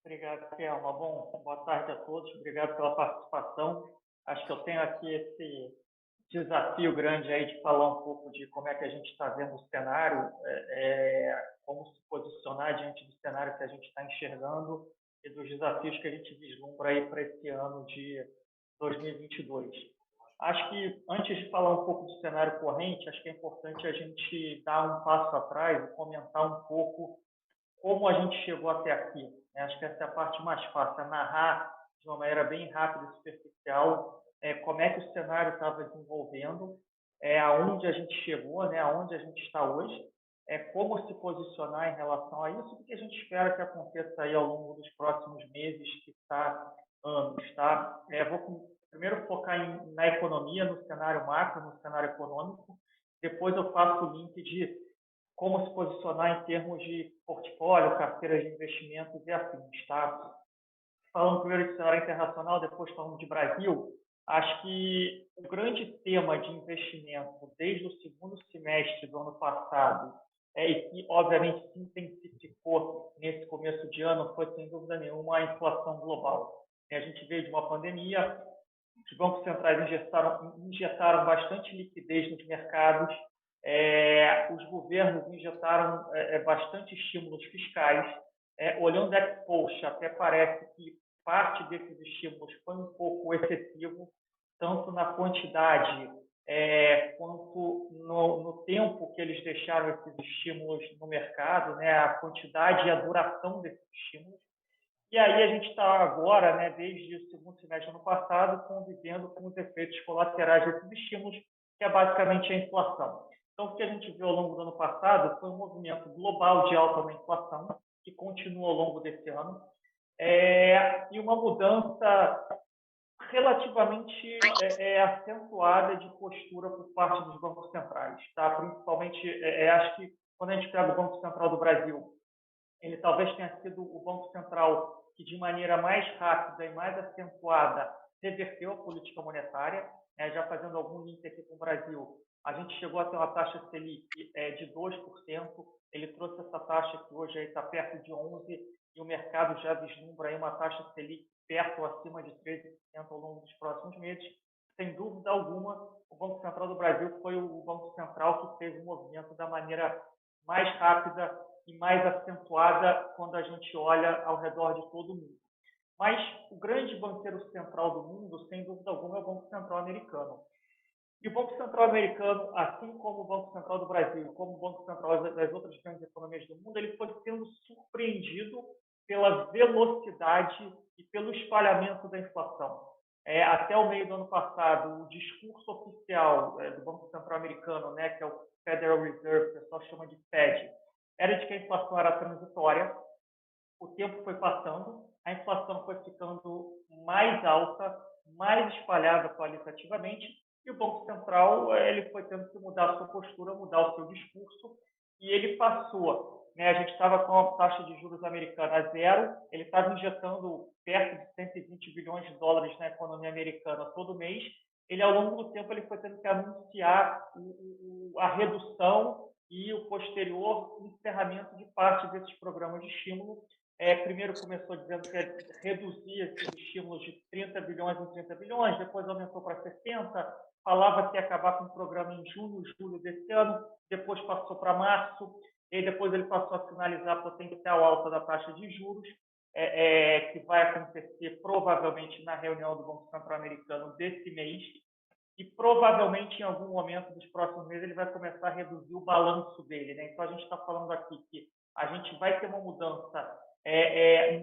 Obrigado, Thelma. Bom, boa tarde a todos. Obrigado pela participação. Acho que eu tenho aqui esse desafio grande aí de falar um pouco de como é que a gente está vendo o cenário, como se posicionar diante do cenário que a gente está enxergando e dos desafios que a gente vislumbra aí para esse ano de 2022. Acho que antes de falar um pouco do cenário corrente, acho que é importante a gente dar um passo atrás e comentar um pouco como a gente chegou até aqui. Acho que essa é a parte mais fácil, é narrar de uma maneira bem rápida e superficial como é que o cenário estava desenvolvendo, aonde a gente chegou, aonde a gente está hoje, como se posicionar em relação a isso, o que a gente espera que aconteça aí ao longo dos próximos meses, que está anos, tá? Vou primeiro focar na economia, no cenário macro, no cenário econômico, depois eu faço o link de como se posicionar em termos de portfólio, carteiras de investimentos e afins, tá? Falando primeiro de cenário internacional, depois falando de Brasil, acho que o grande tema de investimento desde o segundo semestre do ano passado, e que obviamente se intensificou nesse começo de ano, foi sem dúvida nenhuma a inflação global. A gente veio de uma pandemia, os bancos centrais injetaram bastante liquidez nos mercados, os governos injetaram bastante estímulos fiscais. Olhando ex-post, até parece que parte desses estímulos foi um pouco excessivo, tanto na quantidade quanto no tempo que eles deixaram esses estímulos no mercado, a quantidade e a duração desses estímulos. E aí a gente está agora, desde o segundo semestre do ano passado, convivendo com os efeitos colaterais desses estímulos, que é basicamente a inflação. Então, o que a gente viu ao longo do ano passado foi um movimento global de alta na inflação, que continua ao longo desse ano, e uma mudança relativamente acentuada de postura por parte dos bancos centrais. Tá? Principalmente, acho que quando a gente pega o Banco Central do Brasil, ele talvez tenha sido o Banco Central que, de maneira mais rápida e mais acentuada, reverteu a política monetária. Já fazendo algum link aqui com o Brasil, a gente chegou a ter uma taxa Selic de 2%. Ele trouxe essa taxa que hoje está perto de 11%, e o mercado já vislumbra aí uma taxa Selic perto ou acima de 13% ao longo dos próximos meses. Sem dúvida alguma, o Banco Central do Brasil foi o Banco Central que fez o movimento da maneira mais rápida e mais acentuada quando a gente olha ao redor de todo mundo. Mas o grande banqueiro central do mundo, sem dúvida alguma, é o Banco Central americano. E o Banco Central americano, assim como o Banco Central do Brasil, como o Banco Central das outras grandes economias do mundo, ele foi sendo surpreendido pela velocidade e pelo espalhamento da inflação. Até o meio do ano passado, o discurso oficial do Banco Central americano, que é o Federal Reserve, que o pessoal chama de Fed, era de que a inflação era transitória. O tempo foi passando, a inflação foi ficando mais alta, mais espalhada qualitativamente, e o Banco Central ele foi tendo que mudar a sua postura, mudar o seu discurso, e ele passou. A gente estava com a taxa de juros americana a zero, ele estava injetando perto de 120 bilhões de dólares na economia americana todo mês. Ele, ao longo do tempo, ele foi tendo que anunciar a redução e o posterior encerramento de parte desses programas de estímulo. Primeiro começou dizendo que ia reduzir esses estímulos de 30 bilhões em 30 bilhões, depois aumentou para 60, falava que ia acabar com o programa em junho, julho desse ano, depois passou para março, e depois ele passou a sinalizar a potencial alta da taxa de juros, que vai acontecer provavelmente na reunião do Banco Central americano desse mês, e provavelmente em algum momento dos próximos meses ele vai começar a reduzir o balanço dele. Então a gente está falando aqui que a gente vai ter uma mudança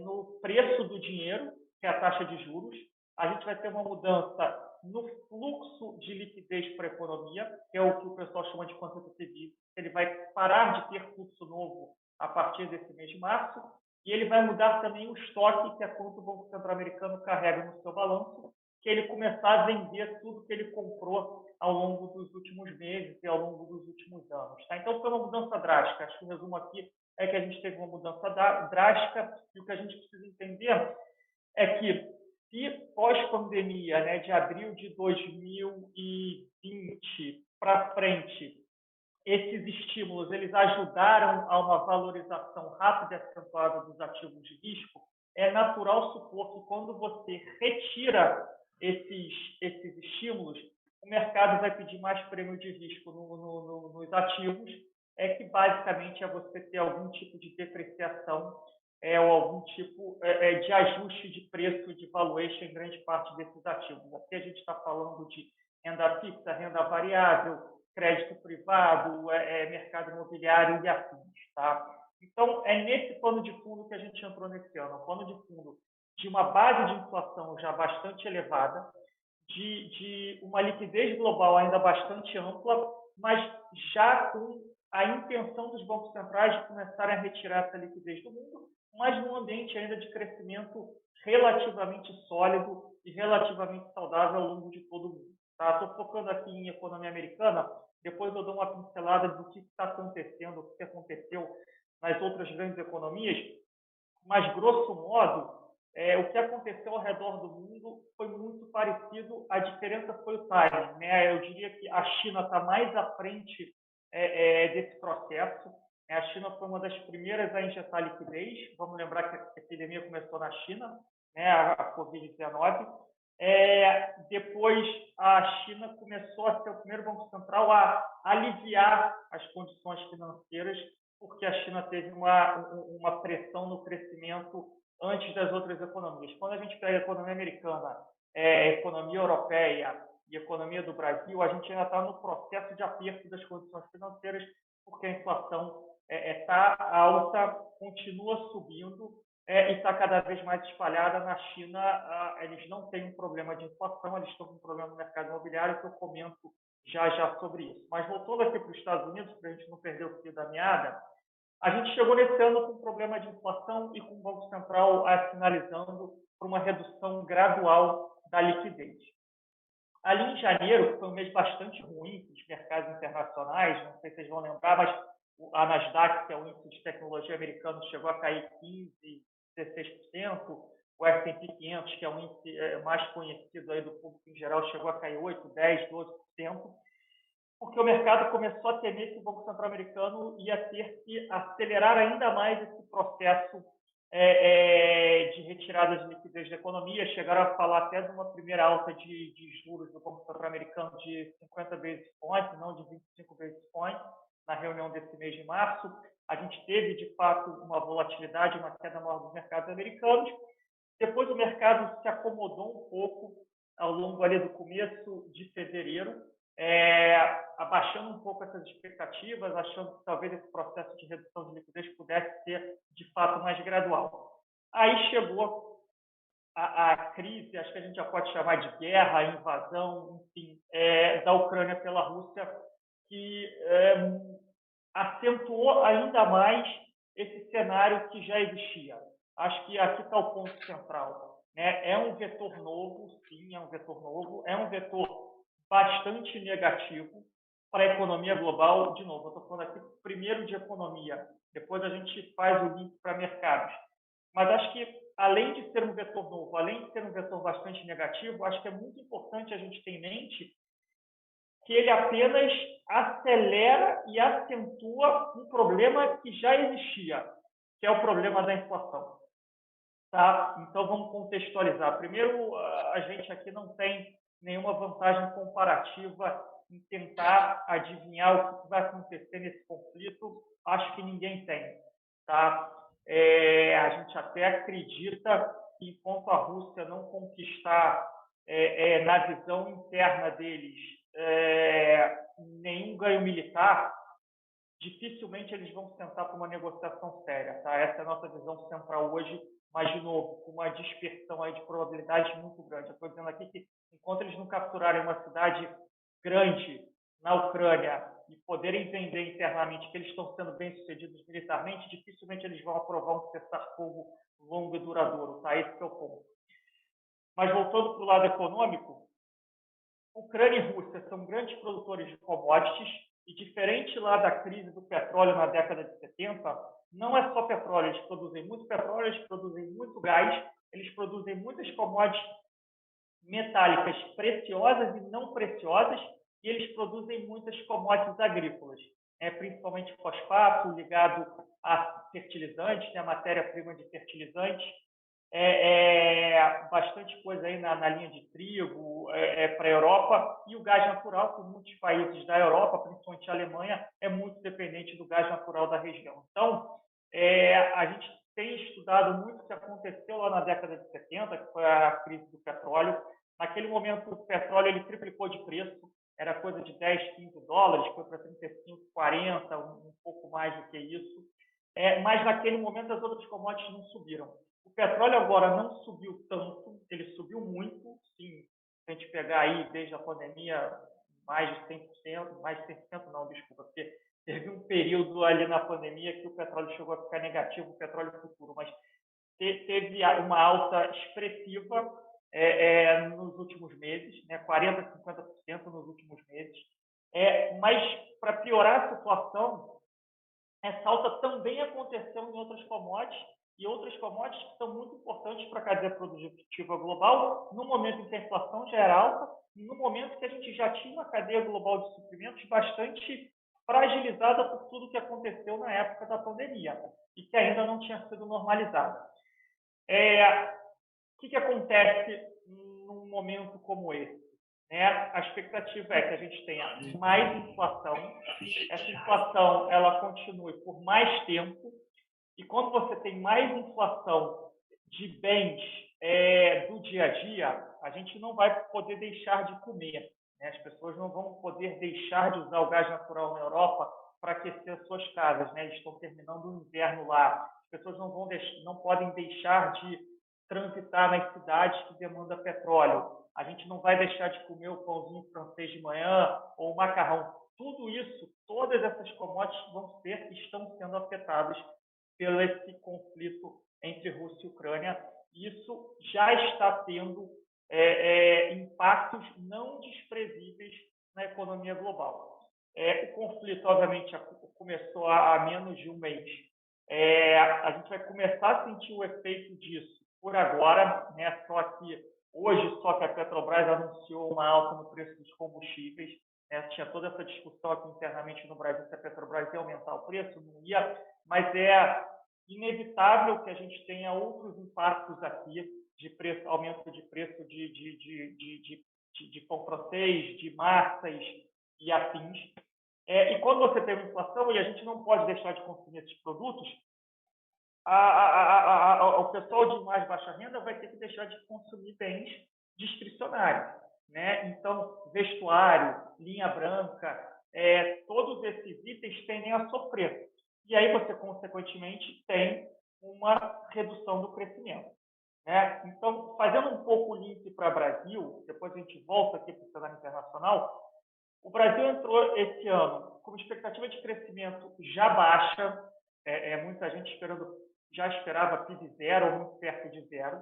no preço do dinheiro, que é a taxa de juros, a gente vai ter uma mudança no fluxo de liquidez para a economia, que é o que o pessoal chama de quantitative easing. Ele vai parar de ter fluxo novo a partir desse mês de março, e ele vai mudar também o estoque, que é quanto o Banco Central americano carrega no seu balanço, que ele começar a vender tudo que ele comprou ao longo dos últimos meses e ao longo dos últimos anos. Tá? Então, foi uma mudança drástica. Acho que o resumo aqui é que a gente teve uma mudança drástica, e o que a gente precisa entender é que, se pós-pandemia, de abril de 2020 para frente, esses estímulos eles ajudaram a uma valorização rápida e acentuada dos ativos de risco, é natural supor que quando você retira esses estímulos, o mercado vai pedir mais prêmio de risco nos ativos, que basicamente é você ter algum tipo de depreciação ou algum tipo de ajuste de preço de valuation em grande parte desses ativos. Aqui a gente está falando de renda fixa, renda variável, crédito privado, mercado imobiliário e afins. Tá? Então, é nesse pano de fundo que a gente entrou nesse ano, um pano de fundo de uma base de inflação já bastante elevada, de uma liquidez global ainda bastante ampla, mas já com a intenção dos bancos centrais de começarem a retirar essa liquidez do mundo, mas num ambiente ainda de crescimento relativamente sólido e relativamente saudável ao longo de todo o mundo. Estou focando aqui em economia americana, depois eu dou uma pincelada do que está acontecendo, o que aconteceu nas outras grandes economias, mas, grosso modo, o que aconteceu ao redor do mundo foi muito parecido, a diferença foi o timing. Né? Eu diria que a China está mais à frente desse processo. A China foi uma das primeiras a injetar liquidez. Vamos lembrar que a epidemia começou na China, né? A Covid-19. Depois, a China começou a ser o primeiro banco central a aliviar as condições financeiras, porque a China teve uma pressão no crescimento antes das outras economias. Quando a gente pega a economia americana, a economia europeia e a economia do Brasil, a gente ainda está no processo de aperto das condições financeiras, porque a inflação está alta, continua subindo e está cada vez mais espalhada. Na China, eles não têm um problema de inflação, eles estão com um problema no mercado imobiliário, que eu comento já sobre isso. Mas voltando aqui para os Estados Unidos, para a gente não perder o fio da meada, a gente chegou nesse ano com um problema de inflação e com o Banco Central sinalizando por uma redução gradual da liquidez. Ali em janeiro, que foi um mês bastante ruim para os mercados internacionais, não sei se vocês vão lembrar, mas a Nasdaq, que é o índice de tecnologia americano, chegou a cair 15%, 16%. O S&P 500, que é o índice mais conhecido aí do público em geral, chegou a cair 8%, 10%, 12%. Porque o mercado começou a temer que o Banco Central americano ia ter que acelerar ainda mais esse processo de retirada de liquidez da economia. Chegaram a falar até de uma primeira alta de juros do Banco Central americano de 50 basis points, não de 25 basis points, na reunião desse mês de março. A gente teve, de fato, uma volatilidade, uma queda maior dos mercados americanos. Depois o mercado se acomodou um pouco ao longo ali do começo de fevereiro, abaixando um pouco essas expectativas, achando que talvez esse processo de redução de liquidez pudesse ser, de fato, mais gradual. Aí chegou a crise, acho que a gente já pode chamar de guerra, invasão, enfim, da Ucrânia pela Rússia, que acentuou ainda mais esse cenário que já existia. Acho que aqui está o ponto central. Né? É um vetor novo, sim, é um vetor novo, é um vetor bastante negativo para a economia global. De novo, eu estou falando aqui primeiro de economia, depois a gente faz o link para mercados. Mas acho que, além de ser um vetor novo, além de ser um vetor bastante negativo, acho que é muito importante a gente ter em mente que ele apenas acelera e acentua um problema que já existia, que é o problema da inflação. Tá? Então, vamos contextualizar. Primeiro, a gente aqui não tem nenhuma vantagem comparativa em tentar adivinhar o que vai acontecer nesse conflito. Acho que ninguém tem. Tá? A gente até acredita que, enquanto a Rússia não conquistar, na visão interna deles, nenhum ganho militar, dificilmente eles vão sentar para uma negociação séria. Tá? Essa é a nossa visão central hoje, mas, de novo, com uma dispersão aí de probabilidades muito grande. Eu estou dizendo aqui que, enquanto eles não capturarem uma cidade grande na Ucrânia e poderem vender internamente que eles estão sendo bem-sucedidos militarmente, dificilmente eles vão aprovar um cessar-fogo longo e duradouro. Tá? Esse é o ponto. Mas, voltando para o lado econômico, Ucrânia e Rússia são grandes produtores de commodities e, diferente lá da crise do petróleo na década de 70, não é só petróleo. Eles produzem muito petróleo, eles produzem muito gás, eles produzem muitas commodities metálicas preciosas e não preciosas, e eles produzem muitas commodities agrícolas, principalmente fosfato, ligado a fertilizantes, a matéria-prima de fertilizantes. bastante coisa aí na linha de trigo para a Europa, e o gás natural, que muitos países da Europa, principalmente a Alemanha, é muito dependente do gás natural da região. Então, a gente tem estudado muito o que aconteceu lá na década de 70, que foi a crise do petróleo. Naquele momento, o petróleo ele triplicou de preço, era coisa de 10, 15 dólares, foi para 35, 40, um pouco mais do que isso. Mas naquele momento as outras commodities não subiram. O petróleo agora não subiu tanto, ele subiu muito, sim. Se a gente pegar aí desde a pandemia, mais de 100%, mais de 100% não, desculpa, porque teve um período ali na pandemia que o petróleo chegou a ficar negativo, o petróleo futuro, mas teve uma alta expressiva nos últimos meses, né, 40%, 50% nos últimos meses. Mas, para piorar a situação, essa alta também aconteceu em outras commodities, e outras commodities que são muito importantes para a cadeia produtiva global, no momento em que a inflação já era alta, e no momento que a gente já tinha uma cadeia global de suprimentos bastante fragilizada por tudo que aconteceu na época da pandemia, e que ainda não tinha sido normalizada. O que acontece num momento como esse? A expectativa é que a gente tenha mais inflação, essa inflação ela continue por mais tempo, e quando você tem mais inflação de bens do dia a dia, a gente não vai poder deixar de comer. As pessoas não vão poder deixar de usar o gás natural na Europa para aquecer as suas casas. Eles estão terminando o inverno lá. As pessoas não podem deixar de transitar nas cidades que demandam petróleo. A gente não vai deixar de comer o pãozinho francês de manhã ou o macarrão. Tudo isso, todas essas commodities estão sendo afetadas pelo esse conflito entre Rússia e Ucrânia. Isso já está tendo impactos não desprezíveis na economia global. O conflito, obviamente, começou há menos de um mês. A gente vai começar a sentir o efeito disso por agora, só que hoje só que a Petrobras anunciou uma alta no preço dos combustíveis. Tinha toda essa discussão aqui internamente no Brasil se a Petrobras ia aumentar o preço, não ia, mas é inevitável que a gente tenha outros impactos aqui de preço, aumento de preço de pão francês, de massas e afins. E quando você tem uma inflação e a gente não pode deixar de consumir esses produtos, o pessoal de mais baixa renda vai ter que deixar de consumir bens discricionários. Então, vestuário, linha branca, todos esses itens tendem a sofrer. E aí você, consequentemente, tem uma redução do crescimento. Então, fazendo um pouco o link para o Brasil, depois a gente volta aqui para o cenário internacional, o Brasil entrou esse ano com uma expectativa de crescimento já baixa, muita gente já esperava PIB zero ou muito perto de zero.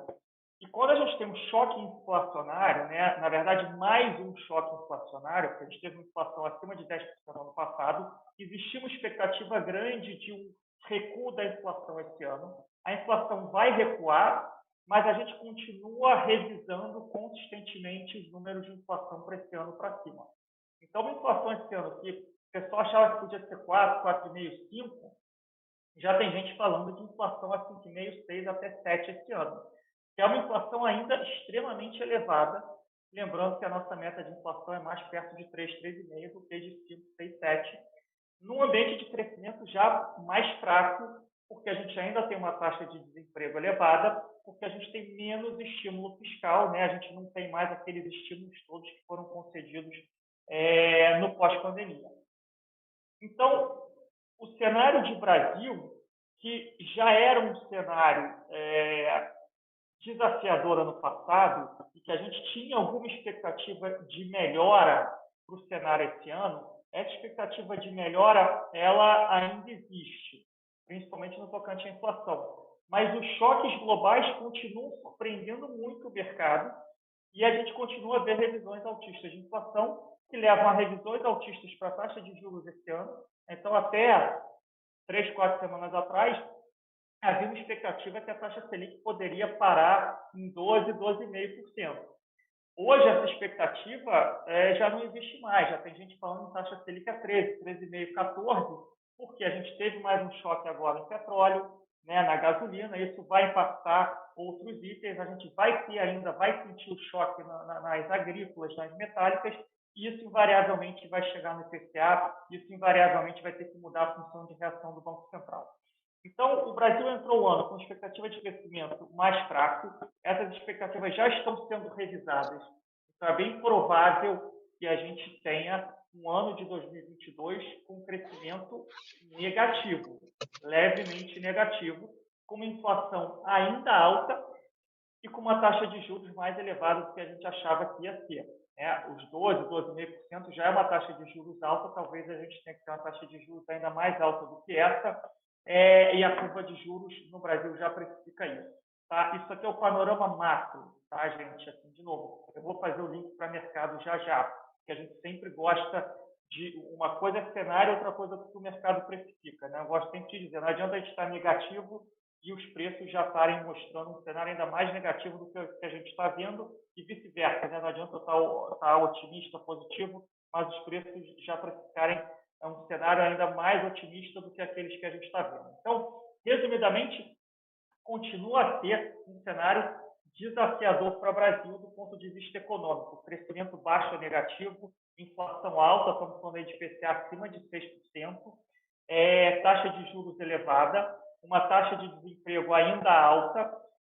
E quando a gente tem um choque inflacionário, na verdade, mais um choque inflacionário, porque a gente teve uma inflação acima de 10% no ano passado, existia uma expectativa grande de um recuo da inflação esse ano. A inflação vai recuar, mas a gente continua revisando consistentemente os números de inflação para esse ano para cima. Então, a inflação esse ano, que o pessoal achava que podia ser 4, 4,5, 5, já tem gente falando de inflação a 5,5, 6 até 7 esse ano, que é uma inflação ainda extremamente elevada, lembrando que a nossa meta de inflação é mais perto de 3, 3,5 do que de 5, 6, 7, num ambiente de crescimento já mais fraco, porque a gente ainda tem uma taxa de desemprego elevada, porque a gente tem menos estímulo fiscal, a gente não tem mais aqueles estímulos todos que foram concedidos no pós-pandemia. Então, o cenário de Brasil, que já era um cenário desafiador ano passado e que a gente tinha alguma expectativa de melhora para o cenário esse ano, essa expectativa de melhora ela ainda existe, principalmente no tocante à inflação. Mas os choques globais continuam surpreendendo muito o mercado e a gente continua a ver revisões altistas de inflação que levam a revisões altistas para a taxa de juros esse ano. Então, até 3, 4 semanas atrás, havia uma expectativa que a taxa Selic poderia parar em 12, 12,5%. Hoje, essa expectativa já não existe mais. Já tem gente falando em taxa Selic a 13, 13,5%, 14%, porque a gente teve mais um choque agora no petróleo, né, na gasolina, isso vai impactar outros itens, a gente vai sentir o choque nas agrícolas, nas metálicas, e isso invariavelmente vai chegar no IPCA, isso invariavelmente vai ter que mudar a função de reação do Banco Central. Então, o Brasil entrou o ano com expectativa de crescimento mais fraco, essas expectativas já estão sendo revisadas, então é bem provável que a gente tenha um ano de 2022 com crescimento negativo, levemente negativo, com uma inflação ainda alta e com uma taxa de juros mais elevada do que a gente achava que ia ser. Os 12,5% já é uma taxa de juros alta, talvez a gente tenha que ter uma taxa de juros ainda mais alta do que essa, e a curva de juros no Brasil já precifica isso. Tá? Isso aqui é o panorama macro, tá, gente? Assim, de novo, eu vou fazer o link para mercado já já, porque a gente sempre gosta de uma coisa é cenário, outra coisa que o mercado precifica. Né? Eu gosto sempre de dizer, não adianta a gente estar negativo e os preços já estarem mostrando um cenário ainda mais negativo do que a gente está vendo e vice-versa. Né? Não adianta eu estar otimista, positivo, mas os preços já precificarem um cenário ainda mais otimista do que aqueles que a gente está vendo. Então, resumidamente, continua a ser um cenário desafiador para o Brasil do ponto de vista econômico. Crescimento baixo ou negativo, inflação alta, estamos falando aí de IPCA acima de 6%, taxa de juros elevada, uma taxa de desemprego ainda alta,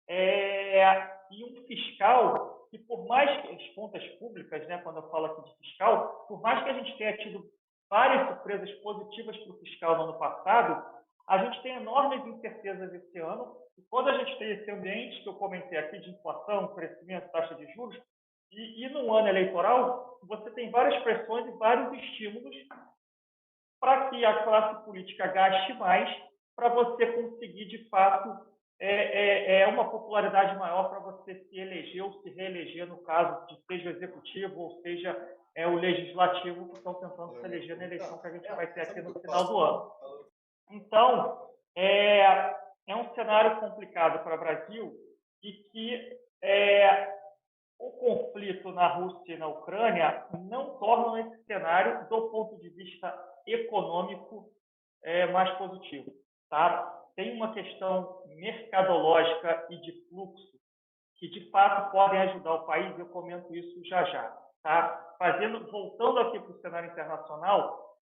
e um fiscal que, por mais que as contas públicas, né, quando eu falo aqui de fiscal, por mais que a gente tenha tido várias surpresas positivas para o fiscal no ano passado, a gente tem enormes incertezas esse ano, e quando a gente tem esse ambiente que eu comentei aqui de inflação, crescimento, taxa de juros, e no ano eleitoral, você tem várias pressões e vários estímulos para que a classe política gaste mais para você conseguir, de fato, uma popularidade maior para você se eleger ou se reeleger, no caso de seja o executivo ou seja o legislativo, que estão tentando se eleger na eleição que a gente vai ter aqui no final do ano. Então, é um cenário complicado para o Brasil e que o conflito na Rússia e na Ucrânia não tornam esse cenário, do ponto de vista econômico, mais positivo. Tá? Tem uma questão mercadológica e de fluxo que, de fato, podem ajudar o país, eu comento isso já já. Tá? Voltando aqui para o cenário internacional,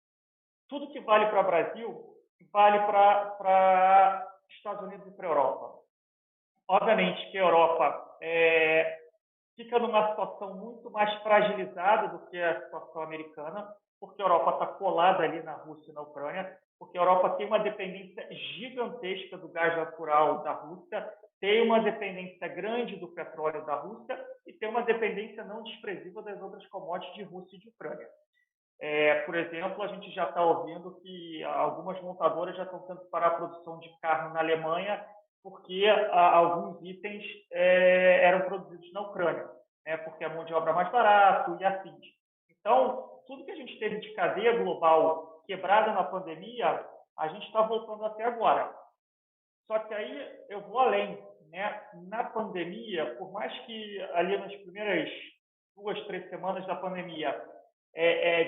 tudo que vale para o Brasil vale para Estados Unidos e para a Europa. Obviamente que a Europa fica numa situação muito mais fragilizada do que a situação americana, porque a Europa está colada ali na Rússia e na Ucrânia, porque a Europa tem uma dependência gigantesca do gás natural da Rússia, tem uma dependência grande do petróleo da Rússia e tem uma dependência não desprezível das outras commodities de Rússia e de Ucrânia. Por exemplo, a gente já está ouvindo que algumas montadoras já estão tentando parar a produção de carro na Alemanha porque alguns itens eram produzidos na Ucrânia, né, porque a mão de obra é mais barato e assim. Então, tudo que a gente teve de cadeia global quebrada na pandemia, a gente está voltando até agora. Só que aí eu vou além. Né? Na pandemia, por mais que ali nas primeiras 2, 3 semanas da pandemia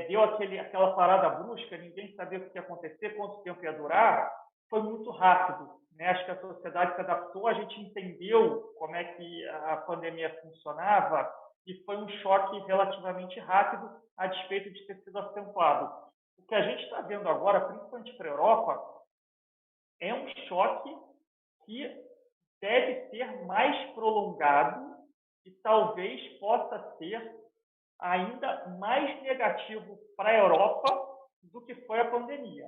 deu aquela parada brusca, ninguém sabia o que ia acontecer, quanto tempo ia durar, foi muito rápido. Né? Acho que a sociedade se adaptou, a gente entendeu como é que a pandemia funcionava e foi um choque relativamente rápido, a despeito de ter sido acentuado. O que a gente está vendo agora, principalmente para a Europa, é um choque que deve ser mais prolongado e talvez possa ser ainda mais negativo para a Europa do que foi a pandemia.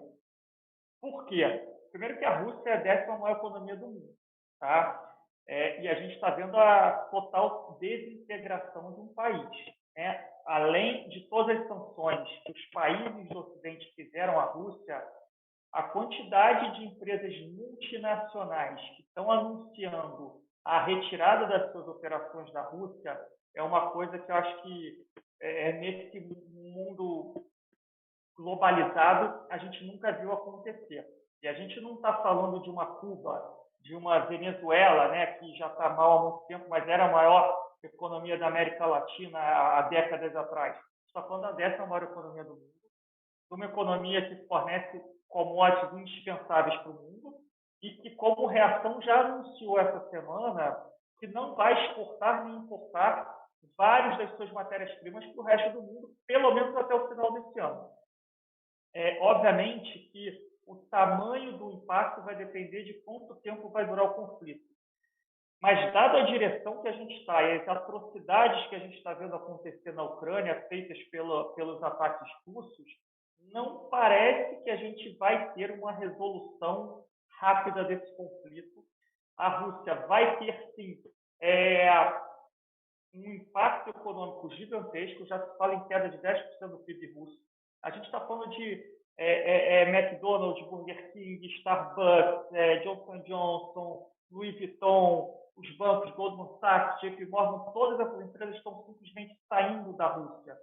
Por quê? Primeiro que a Rússia é a 10ª maior economia do mundo, tá? E a gente está vendo a total desintegração de um país. Né? Além de todas as sanções que os países do Ocidente fizeram à Rússia, a quantidade de empresas multinacionais que estão anunciando a retirada das suas operações da Rússia é uma coisa que eu acho que nesse mundo globalizado a gente nunca viu acontecer. E a gente não está falando de uma Cuba, de uma Venezuela, né, que já está mal há muito tempo, mas era a maior economia da América Latina há décadas atrás. Está falando da 10ª maior economia do mundo, de uma economia que fornece commodities indispensáveis para o mundo e que, como reação, já anunciou essa semana que não vai exportar nem importar várias das suas matérias-primas para o resto do mundo, pelo menos até o final desse ano. Obviamente que o tamanho do impacto vai depender de quanto tempo vai durar o conflito. Mas, dada a direção que a gente está e as atrocidades que a gente está vendo acontecer na Ucrânia, feitas pelos ataques russos, não parece que a gente vai ter uma resolução rápida desse conflito. A Rússia vai ter, sim, um impacto econômico gigantesco, já se fala em queda de 10% do PIB russo. A gente está falando de McDonald's, Burger King, Starbucks, Johnson Johnson, Louis Vuitton, os bancos Goldman Sachs, JP Morgan, todas essas empresas estão simplesmente saindo da Rússia.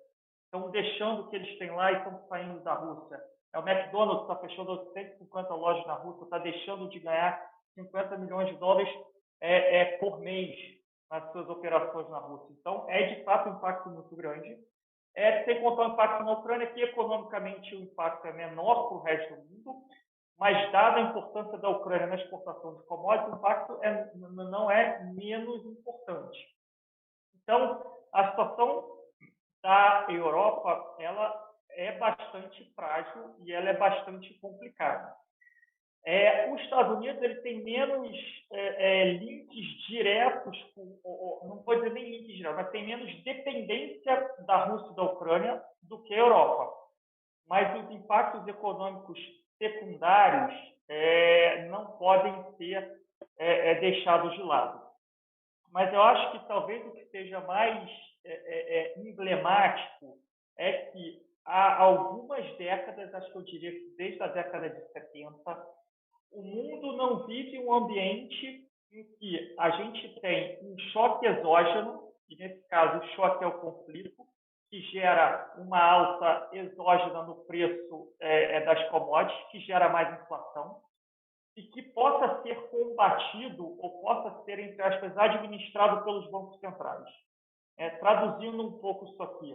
Estão deixando o que eles têm lá e estão saindo da Rússia. O McDonald's está fechando 850 lojas na Rússia, está deixando de ganhar 50 milhões de dólares por mês nas suas operações na Rússia. Então, de fato um impacto muito grande. Sem contar o impacto na Ucrânia, que economicamente o impacto é menor para o resto do mundo, mas dada a importância da Ucrânia na exportação de commodities, o impacto não é menos importante. Então, a situação da Europa ela é bastante frágil e ela é bastante complicada. Os Estados Unidos ele tem menos links diretos, não vou dizer nem links diretos, mas tem menos dependência da Rússia e da Ucrânia do que a Europa. Mas os impactos econômicos secundários não podem ser deixados de lado. Mas eu acho que talvez o que seja mais emblemático é que há algumas décadas, acho que eu diria que desde a década de 70, o mundo não vive um ambiente em que a gente tem um choque exógeno, e nesse caso o choque é o conflito, que gera uma alta exógena no preço das commodities, que gera mais inflação, e que possa ser combatido ou possa ser, entre aspas, administrado pelos bancos centrais. Traduzindo um pouco isso aqui,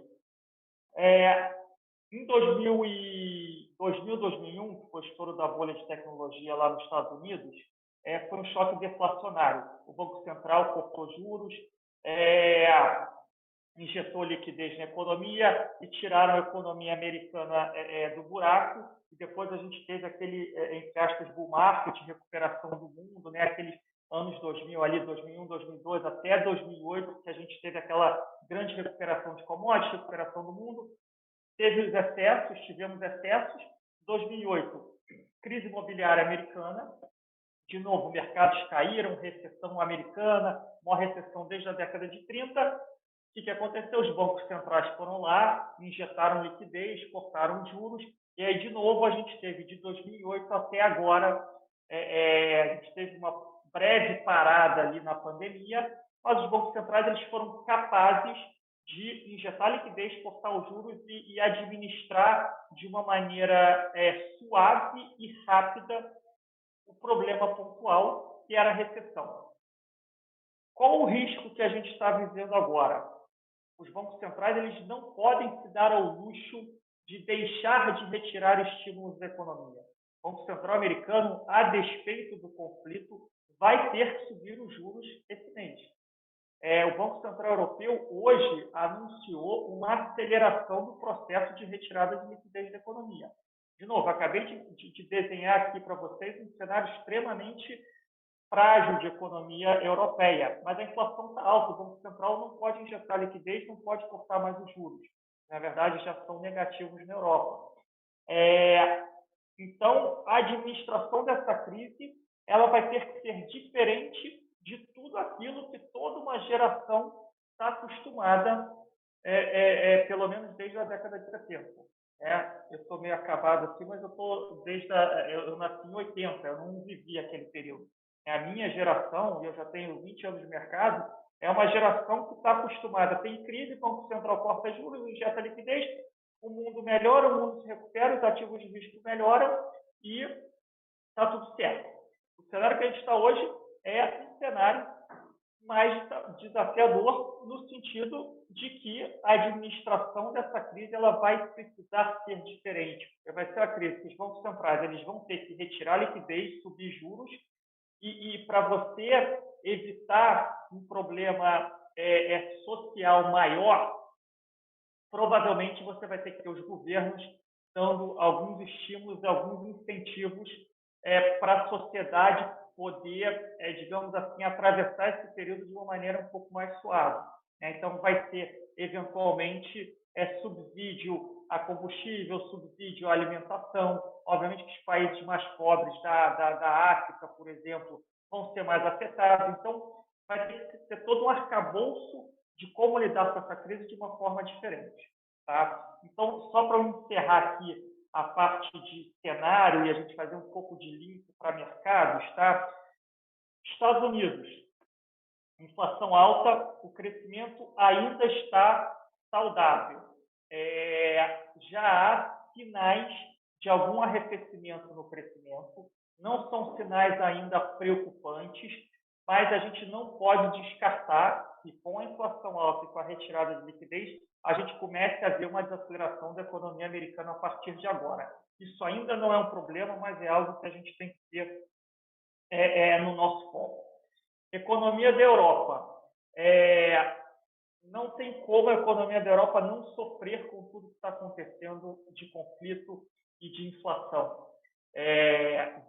em 2001, que foi o estouro da bolha de tecnologia lá nos Estados Unidos, foi um choque deflacionário. O Banco Central cortou juros, injetou liquidez na economia e tiraram a economia americana do buraco. E depois a gente teve aquele, entre aspas, bull market, recuperação do mundo, né? Aqueles anos 2000, ali 2001, 2002, até 2008, que a gente teve aquela grande recuperação de commodities, recuperação do mundo. Tivemos excessos. 2008, crise imobiliária americana. De novo, mercados caíram, recessão americana, maior recessão desde a década de 30. O que aconteceu? Os bancos centrais foram lá, injetaram liquidez, cortaram juros, e aí, de novo, a gente teve de 2008 até agora, a gente teve uma breve parada ali na pandemia, mas os bancos centrais eles foram capazes de injetar liquidez, cortar os juros e administrar de uma maneira suave e rápida o problema pontual, que era a recessão. Qual o risco que a gente está vivendo agora? Os bancos centrais eles não podem se dar ao luxo de deixar de retirar estímulos da economia. O Banco Central americano, a despeito do conflito, vai ter que subir os juros esse mês. O Banco Central Europeu hoje anunciou uma aceleração do processo de retirada de liquidez da economia. De novo, acabei de desenhar aqui para vocês um cenário extremamente frágil de economia europeia, mas a inflação está alta, o Banco Central não pode injetar liquidez, não pode cortar mais os juros. Na verdade, já são negativos na Europa. Então, a administração dessa crise ela vai ter que ser diferente de tudo aquilo que toda uma geração está acostumada, pelo menos desde a década de 70. Eu estou meio acabado aqui, mas eu nasci em 80, eu não vivi aquele período. A minha geração, e eu já tenho 20 anos de mercado, é uma geração que está acostumada. Tem crise, o Banco Central corta juros, injeta liquidez, o mundo melhora, o mundo se recupera, os ativos de risco melhoram e está tudo certo. O cenário que a gente está hoje é um cenário mais desafiador no sentido de que a administração dessa crise ela vai precisar ser diferente. Vai ser a crise que os bancos centrais eles vão ter que retirar liquidez, subir juros E para você evitar um problema social maior, provavelmente você vai ter que ter os governos dando alguns estímulos, alguns incentivos para a sociedade poder, digamos assim, atravessar esse período de uma maneira um pouco mais suave. Né? Então, vai ter, eventualmente, subsídio a combustível, subsídio à alimentação. Obviamente que os países mais pobres da África, por exemplo, vão ser mais afetados. Então, vai ter que ter todo um arcabouço de como lidar com essa crise de uma forma diferente. Tá? Então, só para eu encerrar aqui a parte de cenário e a gente fazer um pouco de link para mercados, tá? Estados Unidos, inflação alta, o crescimento ainda está saudável. Já há sinais de algum arrefecimento no crescimento, não são sinais ainda preocupantes, mas a gente não pode descartar que com a inflação alta e com a retirada de liquidez, a gente comece a ver uma desaceleração da economia americana a partir de agora. Isso ainda não é um problema, mas é algo que a gente tem que ter no nosso foco. Economia da Europa. Não tem como a economia da Europa não sofrer com tudo que está acontecendo de conflito e de inflação.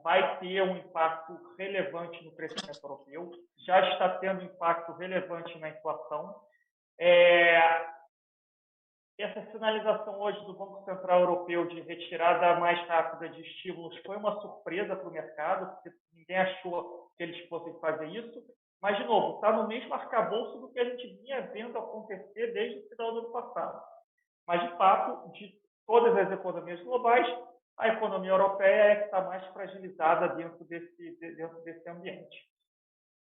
Vai ter um impacto relevante no crescimento europeu, já está tendo impacto relevante na inflação. Essa sinalização hoje do Banco Central Europeu de retirada mais rápida de estímulos foi uma surpresa para o mercado, porque ninguém achou que eles fossem fazer isso. Mas, de novo, está no mesmo arcabouço do que a gente vinha vendo acontecer desde o final do ano passado. Mas, de fato, de todas as economias globais, a economia europeia é que está mais fragilizada dentro desse ambiente.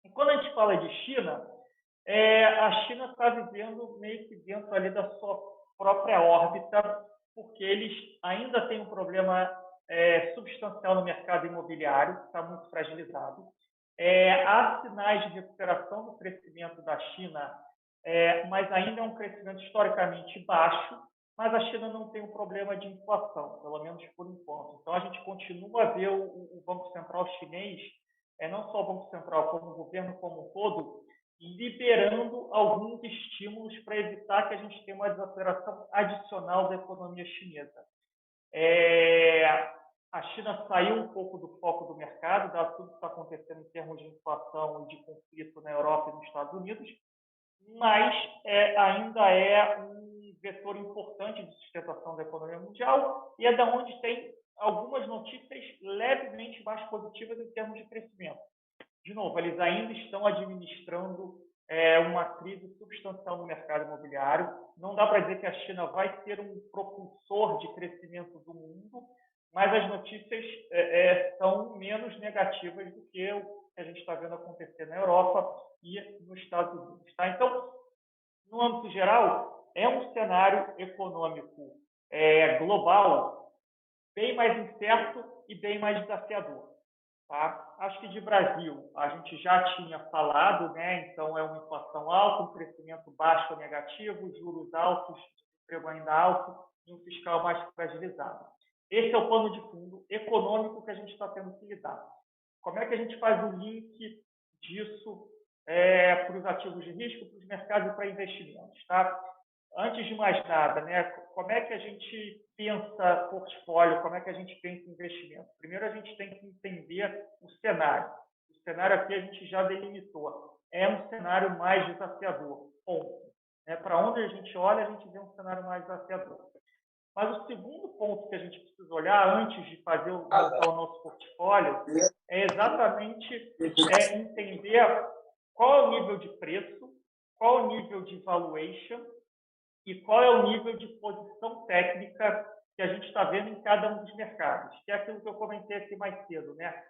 E quando a gente fala de China, a China está vivendo meio que dentro ali da sua própria órbita, porque eles ainda têm um problema substancial no mercado imobiliário, que está muito fragilizado. Há sinais de recuperação do crescimento da China, mas ainda é um crescimento historicamente baixo, mas a China não tem um problema de inflação, pelo menos por enquanto. Então, a gente continua a ver o Banco Central chinês, não só o Banco Central, como o governo como um todo, liberando alguns estímulos para evitar que a gente tenha uma desaceleração adicional da economia chinesa. A China saiu um pouco do foco do mercado, dado tudo que está acontecendo em termos de inflação e de conflito na Europa e nos Estados Unidos, mas ainda é um vetor importante de sustentação da economia mundial e é da onde tem algumas notícias levemente mais positivas em termos de crescimento. De novo, eles ainda estão administrando uma crise substancial no mercado imobiliário. Não dá para dizer que a China vai ser um propulsor de crescimento do mundo, mas as notícias são menos negativas do que o que a gente está vendo acontecer na Europa e nos Estados Unidos. Tá? Então, no âmbito geral, é um cenário econômico global bem mais incerto e bem mais desafiador. Tá? Acho que de Brasil a gente já tinha falado, né? Então é uma inflação alta, um crescimento baixo ou negativo, juros altos, emprego ainda alto e um fiscal mais fragilizado. Esse é o pano de fundo econômico que a gente está tendo que lidar. Como é que a gente faz o link disso para os ativos de risco, para os mercados e para investimentos? Tá? Antes de mais nada, né, como é que a gente pensa portfólio, como é que a gente pensa investimento? Primeiro, a gente tem que entender o cenário. O cenário aqui a gente já delimitou. É um cenário mais desafiador, ponto. Para onde a gente olha, a gente vê um cenário mais desafiador. Mas o segundo ponto que a gente precisa olhar antes de fazer montar o nosso portfólio é exatamente entender qual é o nível de preço, qual é o nível de valuation e qual é o nível de posição técnica que a gente está vendo em cada um dos mercados, que é aquilo que eu comentei aqui mais cedo, né?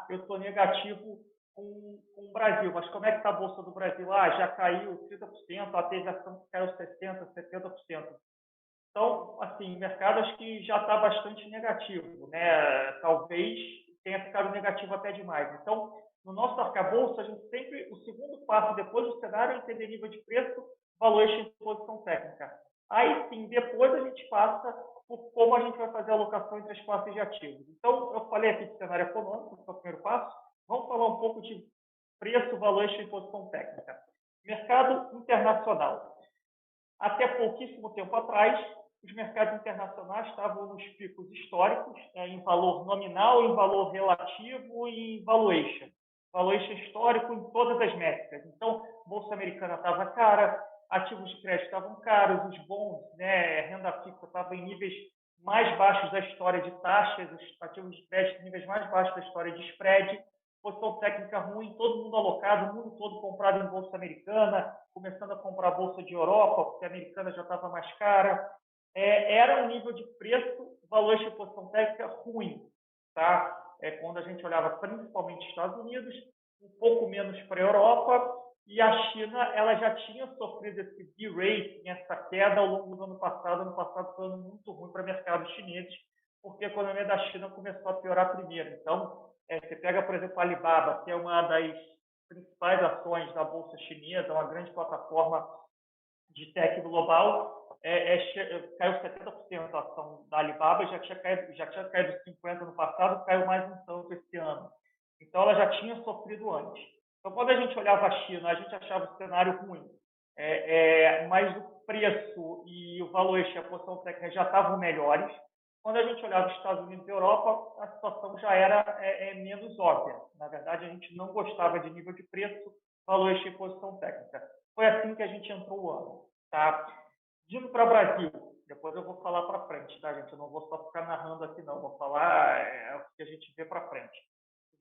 Eu estou negativo com o Brasil, mas como é que está a Bolsa do Brasil? Já caiu 30%, teve ação que caiu 60%, 70%. Então, assim, o mercado acho que já está bastante negativo, né? Talvez tenha ficado negativo até demais. Então, no nosso arcabouço, a gente sempre, o segundo passo depois do cenário é entender nível de preço, valuation e posição técnica. Aí sim, depois a gente passa por como a gente vai fazer a alocação entre as classes de ativos. Então, eu falei aqui de cenário econômico, que é o primeiro passo. Vamos falar falar um pouco de preço, valuation e posição técnica. Mercado internacional. Até pouquíssimo tempo atrás, os mercados internacionais estavam nos picos históricos, em valor nominal, em valor relativo e em valuation. Valuation histórico em todas as métricas. Então, a Bolsa Americana estava cara, ativos de crédito estavam caros, os bons, né, renda fixa estava em níveis mais baixos da história de taxas, os ativos de crédito em níveis mais baixos da história de spread, posição técnica ruim, todo mundo alocado, o mundo todo comprado em bolsa americana, começando a comprar a bolsa de Europa, porque a americana já estava mais cara. Era um nível de preço, valor de posição técnica ruim, tá? Quando a gente olhava principalmente Estados Unidos, um pouco menos para a Europa, e a China ela já tinha sofrido esse de-rating, essa queda ao longo do ano passado. Ano passado foi um ano muito ruim para mercados chineses, porque a economia da China começou a piorar primeiro. Então, você pega, por exemplo, a Alibaba, que é uma das principais ações da Bolsa Chinesa, uma grande plataforma de tech global, caiu 70% a ação da Alibaba, já tinha caído 50% no passado, caiu mais um tanto esse ano. Então, ela já tinha sofrido antes. Então, quando a gente olhava a China, a gente achava o cenário ruim, mas o preço e o valor e a posição técnica já estavam melhores. Quando a gente olhava os Estados Unidos e Europa, a situação já era menos óbvia. Na verdade, a gente não gostava de nível de preço, valor e posição técnica. Foi assim que a gente entrou o ano. Tá? Indo para o Brasil, depois eu vou falar para frente, tá, gente? Eu não vou só ficar narrando aqui, não. Vou falar o que a gente vê para frente.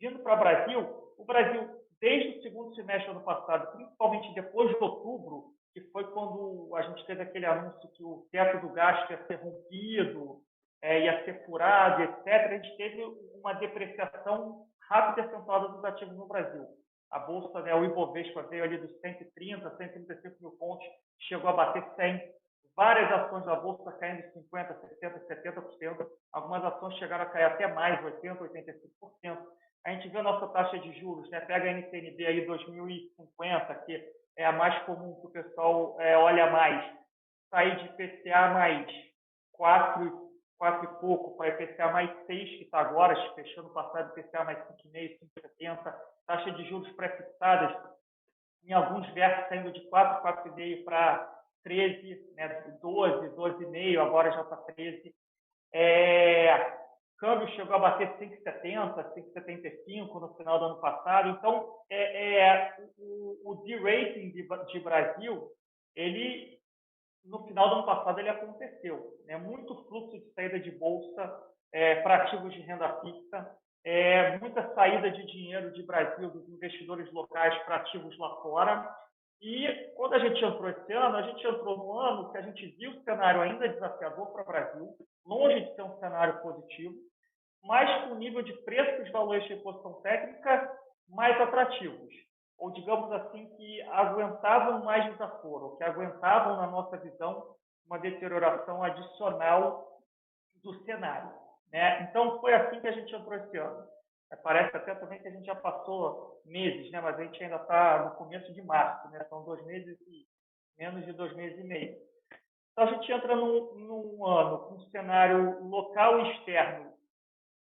Vindo para o Brasil, desde o segundo semestre do ano passado, principalmente depois de outubro, que foi quando a gente teve aquele anúncio que o teto do gasto ia ser rompido, ia ser furado, etc., a gente teve uma depreciação rápida e acentuada dos ativos no Brasil. A Bolsa, né, o Ibovespa veio ali dos 130, 135 mil pontos, chegou a bater 100. Várias ações da Bolsa caindo 50%, 60%, 70%. Algumas ações chegaram a cair até mais, 80%, 85%. A gente vê a nossa taxa de juros, né? Pega a NTNB aí 2050, que é a mais comum que o pessoal olha mais, sair de IPCA mais 4, 4 e pouco para IPCA mais 6, que está agora, fechando o passado IPCA mais 5,5, 5,70, taxa de juros pré-fixadas, em alguns versos saindo de 4, 4,5 para 13, né, 12, 12,5, agora já está 13. Câmbio chegou a bater 5,70, 5,75 no final do ano passado. Então, o de-rating de Brasil, ele, no final do ano passado, ele aconteceu. Né? Muito fluxo de saída de bolsa para ativos de renda fixa, muita saída de dinheiro de Brasil, dos investidores locais para ativos lá fora. E quando a gente entrou esse ano, a gente entrou no ano que a gente viu o cenário ainda desafiador para o Brasil, longe de ser um cenário positivo, mas com nível de preço dos valores de posição técnica mais atrativos, ou digamos assim, que aguentavam mais desaforo, que aguentavam, na nossa visão, uma deterioração adicional do cenário. Né? Então, foi assim que a gente entrou esse ano. Parece até também que a gente já passou meses, né? Mas a gente ainda está no começo de março, né? São 2 meses e menos de 2 meses e meio. Então, a gente entra num ano com um cenário local e externo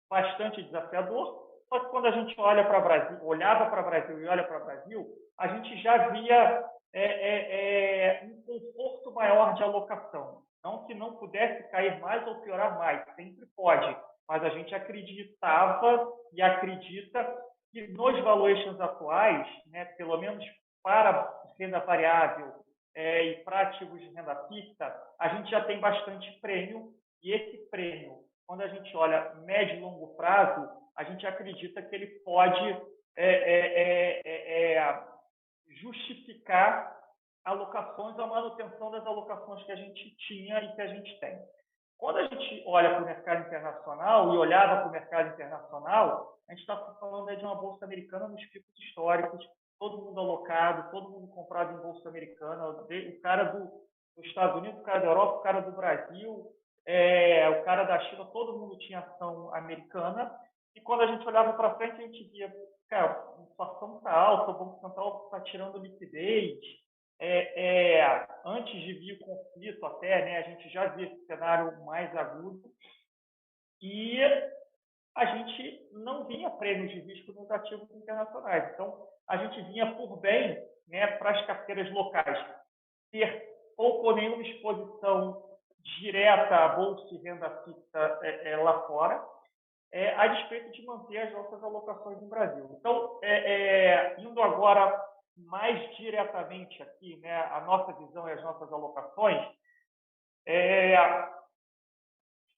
bastante desafiador, só que quando a gente olhava para o Brasil e olha para o Brasil, a gente já via um conforto maior de alocação. Não que não pudesse cair mais ou piorar mais, sempre pode, mas a gente acreditava e acredita que nos valuations atuais, né, pelo menos para renda variável e para ativos de renda fixa, a gente já tem bastante prêmio, e esse prêmio, quando a gente olha médio e longo prazo, a gente acredita que ele pode justificar alocações, a manutenção das alocações que a gente tinha e que a gente tem. Quando a gente olha para o mercado internacional e olhava para o mercado internacional, a gente está falando de uma bolsa americana nos picos históricos, todo mundo alocado, todo mundo comprado em bolsa americana, o cara dos Estados Unidos, o cara da Europa, o cara do Brasil, o cara da China, todo mundo tinha ação americana. E quando a gente olhava para frente, a gente via, cara, a inflação está alta, o Banco Central está tirando liquidez. Antes de vir o conflito até, né, a gente já via esse cenário mais agudo. E a gente não vinha prêmios de risco nos ativos internacionais. Então, a gente vinha por bem, né, para as carteiras locais ter pouco ou nenhuma exposição direta à bolsa e renda fixa lá fora, a despeito de manter as nossas alocações no Brasil. Então, indo agora mais diretamente aqui, né, a nossa visão e as nossas alocações,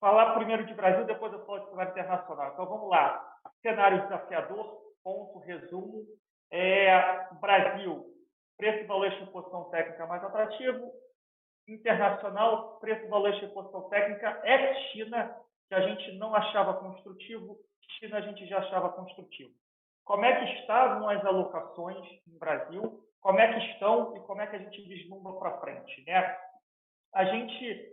falar primeiro de Brasil, depois eu falo de cenário internacional. Então, vamos lá. Cenário desafiador, ponto, resumo. Brasil, preço, valor e posição técnica mais atrativo. Internacional, preço, valor e posição técnica. China, que a gente não achava construtivo. China a gente já achava construtivo. Como é que estavam as alocações no Brasil? Como é que estão e como é que a gente vislumbra para frente, né? A gente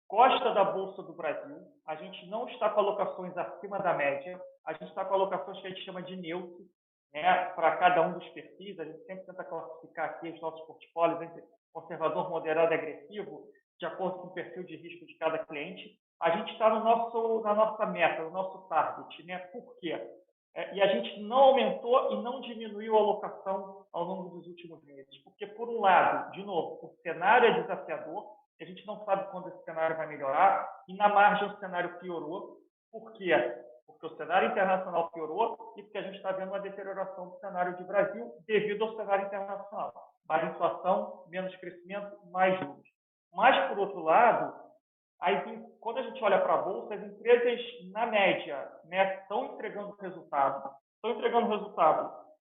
gosta da Bolsa do Brasil, a gente não está com alocações acima da média, a gente está com alocações que a gente chama de neutro, né, para cada um dos perfis, a gente sempre tenta classificar aqui os nossos portfólios entre conservador, moderado e agressivo, de acordo com o perfil de risco de cada cliente. A gente está na nossa meta, no nosso target, né? Por quê? E a gente não aumentou e não diminuiu a alocação ao longo dos últimos meses, porque, por um lado, de novo, o cenário é desafiador, a gente não sabe quando esse cenário vai melhorar, e na margem o cenário piorou. Por quê? Porque o cenário internacional piorou e porque a gente está vendo uma deterioração do cenário de Brasil devido ao cenário internacional. Mais inflação, menos crescimento, mais juros. Mas, por outro lado, quando a gente olha para a Bolsa, as empresas, na média, né, estão entregando resultado,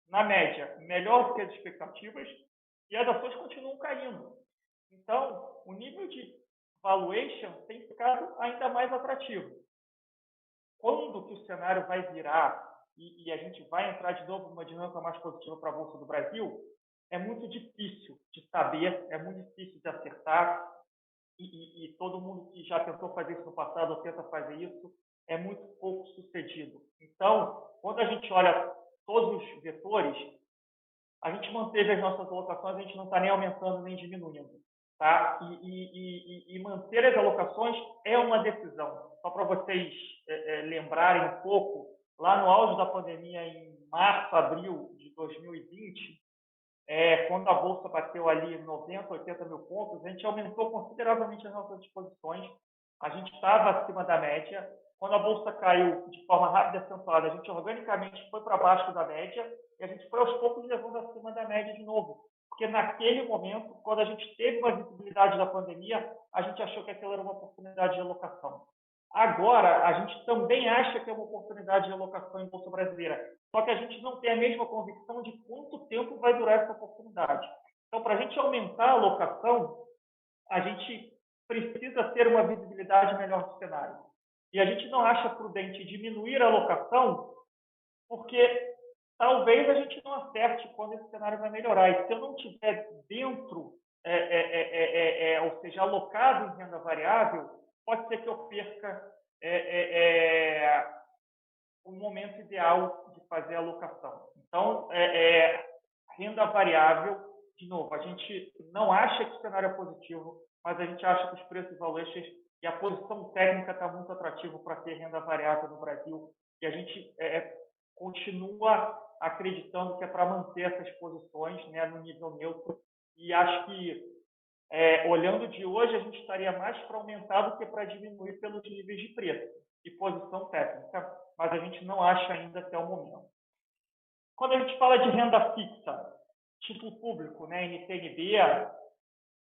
na média, melhor do que as expectativas, e as ações continuam caindo. Então, o nível de valuation tem ficado ainda mais atrativo. Quando que o cenário vai virar e a gente vai entrar de novo numa dinâmica mais positiva para a Bolsa do Brasil, é muito difícil de saber, é muito difícil de acertar, e todo mundo que já tentou fazer isso no passado ou tenta fazer isso é muito pouco sucedido. Então, quando a gente olha todos os vetores, a gente manteve as nossas alocações, a gente não está nem aumentando nem diminuindo. Tá? E manter as alocações é uma decisão. Só para vocês lembrarem um pouco, lá no auge da pandemia, em março, abril de 2020, quando a Bolsa bateu ali 90, 80 mil pontos, a gente aumentou consideravelmente as nossas disposições. A gente estava acima da média. Quando a Bolsa caiu de forma rápida e acentuada, a gente organicamente foi para baixo da média e a gente foi aos poucos levando acima da média de novo. Porque naquele momento, quando a gente teve uma visibilidade da pandemia, a gente achou que aquilo era uma oportunidade de alocação. Agora, a gente também acha que é uma oportunidade de alocação em Bolsa Brasileira, só que a gente não tem a mesma convicção de quanto tempo vai durar essa oportunidade. Então, para a gente aumentar a alocação, a gente precisa ter uma visibilidade melhor do cenário. E a gente não acha prudente diminuir a alocação, porque talvez a gente não acerte quando esse cenário vai melhorar. E se eu não tiver dentro, ou seja, alocado em renda variável, pode ser que eu perca o momento ideal de fazer a alocação. Então, renda variável, de novo, a gente não acha que o cenário é positivo, mas a gente acha que os preços valuations e a posição técnica está muito atrativo para ter renda variável no Brasil. E a gente continua acreditando que é para manter essas posições, né, no nível neutro. E acho que, olhando de hoje, a gente estaria mais para aumentar do que para diminuir pelos níveis de preço e posição técnica, mas a gente não acha ainda até o momento. Quando a gente fala de renda fixa, título público, né, NTNB,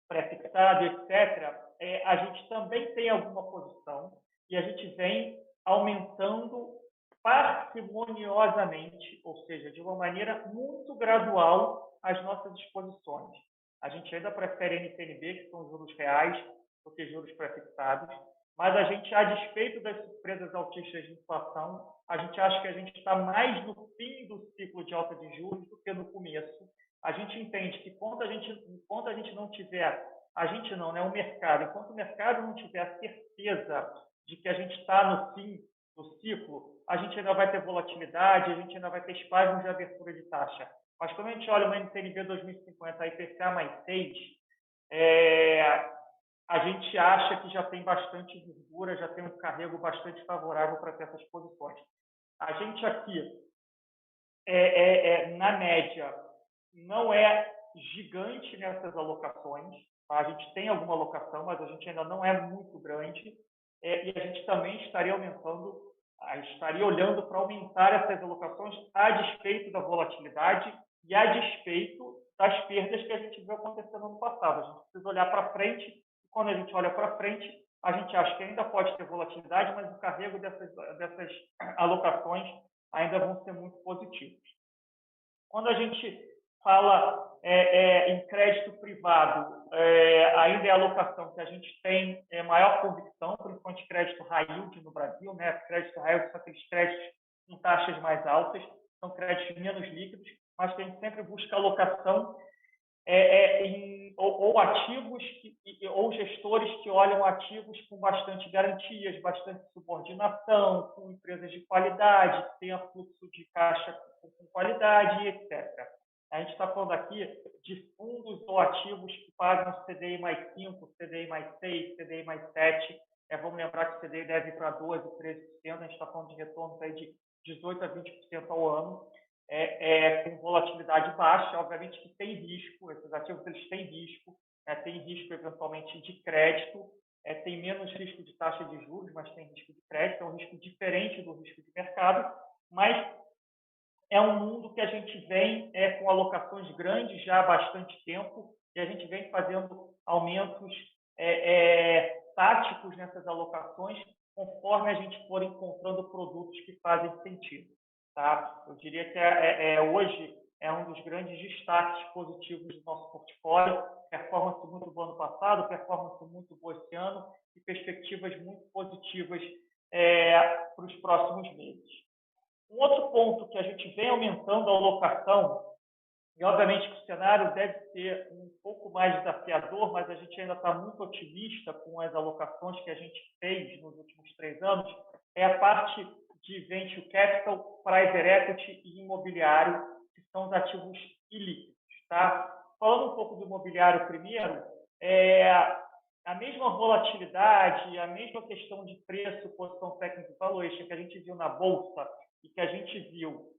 pré-fixado, etc., a gente também tem alguma posição e a gente vem aumentando parcimoniosamente, ou seja, de uma maneira muito gradual, as nossas exposições. A gente ainda prefere NTNB, que são juros reais, do que juros pré-fixados, mas a gente, a despeito das surpresas altistas de inflação, a gente acha que a gente está mais no fim do ciclo de alta de juros do que no começo. A gente entende que enquanto a gente não tiver, a gente não, né, o mercado, enquanto o mercado não tiver a certeza de que a gente está no fim do ciclo, a gente ainda vai ter volatilidade, a gente ainda vai ter espasmos de abertura de taxa. Mas quando a gente olha uma NTNB 2050 IPCA mais 6, a gente acha que já tem bastante gordura, já tem um carrego bastante favorável para essas posições. A gente aqui, na média, não é gigante nessas alocações. Tá? A gente tem alguma alocação, mas a gente ainda não é muito grande. E a gente também estaria aumentando, estaria olhando para aumentar essas alocações a despeito da volatilidade e a despeito das perdas que a gente viu acontecendo no passado. A gente precisa olhar para frente, e quando a gente olha para frente, a gente acha que ainda pode ter volatilidade, mas o carrego dessas alocações ainda vão ser muito positivos. Quando a gente fala em crédito privado, ainda é a alocação que a gente tem maior convicção, principalmente crédito high yield no Brasil, né? Crédito high yield são aqueles créditos com taxas mais altas, são créditos menos líquidos, mas que a gente sempre busca alocação ou ativos ou gestores que olham ativos com bastante garantias, bastante subordinação, com empresas de qualidade, que tenha fluxo de caixa com qualidade, etc. A gente está falando aqui de fundos ou ativos que pagam CDI mais 5, CDI mais 6, CDI mais 7. Vamos lembrar que o CDI deve ir para 12%, 13%. A gente está falando de retornos aí de 18% a 20% ao ano. Com volatilidade baixa, obviamente que tem risco, esses ativos eles têm risco, tem risco eventualmente de crédito, tem menos risco de taxa de juros, mas tem risco de crédito, é um risco diferente do risco de mercado, mas é um mundo que a gente vem com alocações grandes já há bastante tempo e a gente vem fazendo aumentos táticos nessas alocações conforme a gente for encontrando produtos que fazem sentido. Tá? Eu diria que hoje é um dos grandes destaques positivos do nosso portfólio, performance muito boa no passado, performance muito boa esse ano e perspectivas muito positivas para os próximos meses. Um outro ponto que a gente vem aumentando a alocação, e obviamente que o cenário deve ser um pouco mais desafiador, mas a gente ainda está muito otimista com as alocações que a gente fez nos últimos 3 anos, é a parte de venture capital, private equity e imobiliário, que são os ativos ilíquidos. Tá? Falando um pouco do imobiliário primeiro, a mesma volatilidade, a mesma questão de preço, posição técnica e valuation que a gente viu na Bolsa e que a gente viu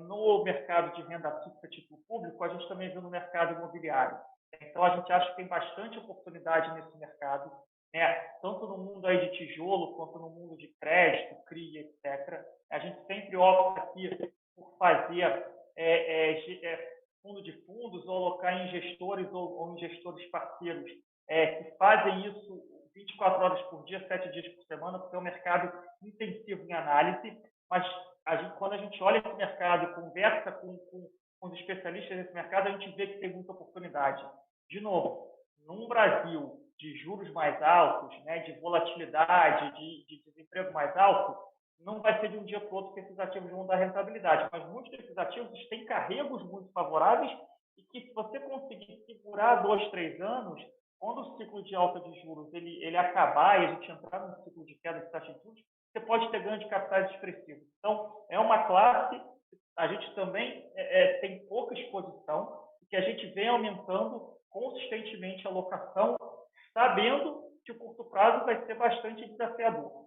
no mercado de renda fixa título público, a gente também viu no mercado imobiliário. Então, a gente acha que tem bastante oportunidade nesse mercado, né? Tanto no mundo aí de tijolo, quanto no mundo de crédito, CRI, etc. A gente sempre opta aqui por fazer fundo de fundos ou alocar em gestores ou em gestores parceiros que fazem isso 24 horas por dia, 7 dias por semana, porque é um mercado intensivo em análise, mas quando a gente olha esse mercado e conversa com os especialistas desse mercado, a gente vê que tem muita oportunidade. De novo, num Brasil de juros mais altos, né, de volatilidade, de desemprego mais alto, não vai ser de um dia para o outro que esses ativos vão dar rentabilidade, mas muitos desses ativos têm carregos muito favoráveis e que se você conseguir segurar 2, 3 anos, quando o ciclo de alta de juros ele acabar e a gente entrar num ciclo de queda de taxa de juros, você pode ter ganho de capitais expressivos. Então, é uma classe, a gente também tem pouca exposição, e que a gente vem aumentando consistentemente a alocação, sabendo que o curto prazo vai ser bastante desafiador.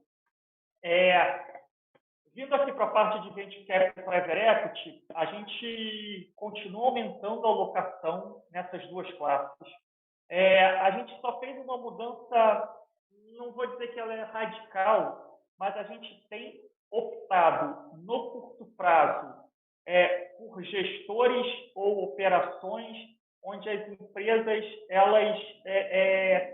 Vindo aqui para a parte de venture capital e private equity, a gente continua aumentando a alocação nessas duas classes. A gente só fez uma mudança, não vou dizer que ela é radical, mas a gente tem optado no curto prazo por gestores ou operações onde as empresas elas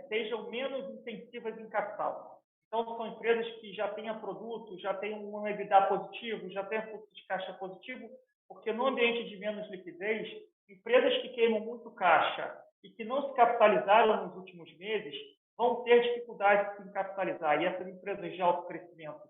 sejam menos intensivas em capital. Então, são empresas que já tenham produto, já tenham um EBITDA positivo, já tenham fluxo de caixa positivo, porque no ambiente de menos liquidez, empresas que queimam muito caixa e que não se capitalizaram nos últimos meses vão ter dificuldade de se capitalizar. E essas empresas de alto crescimento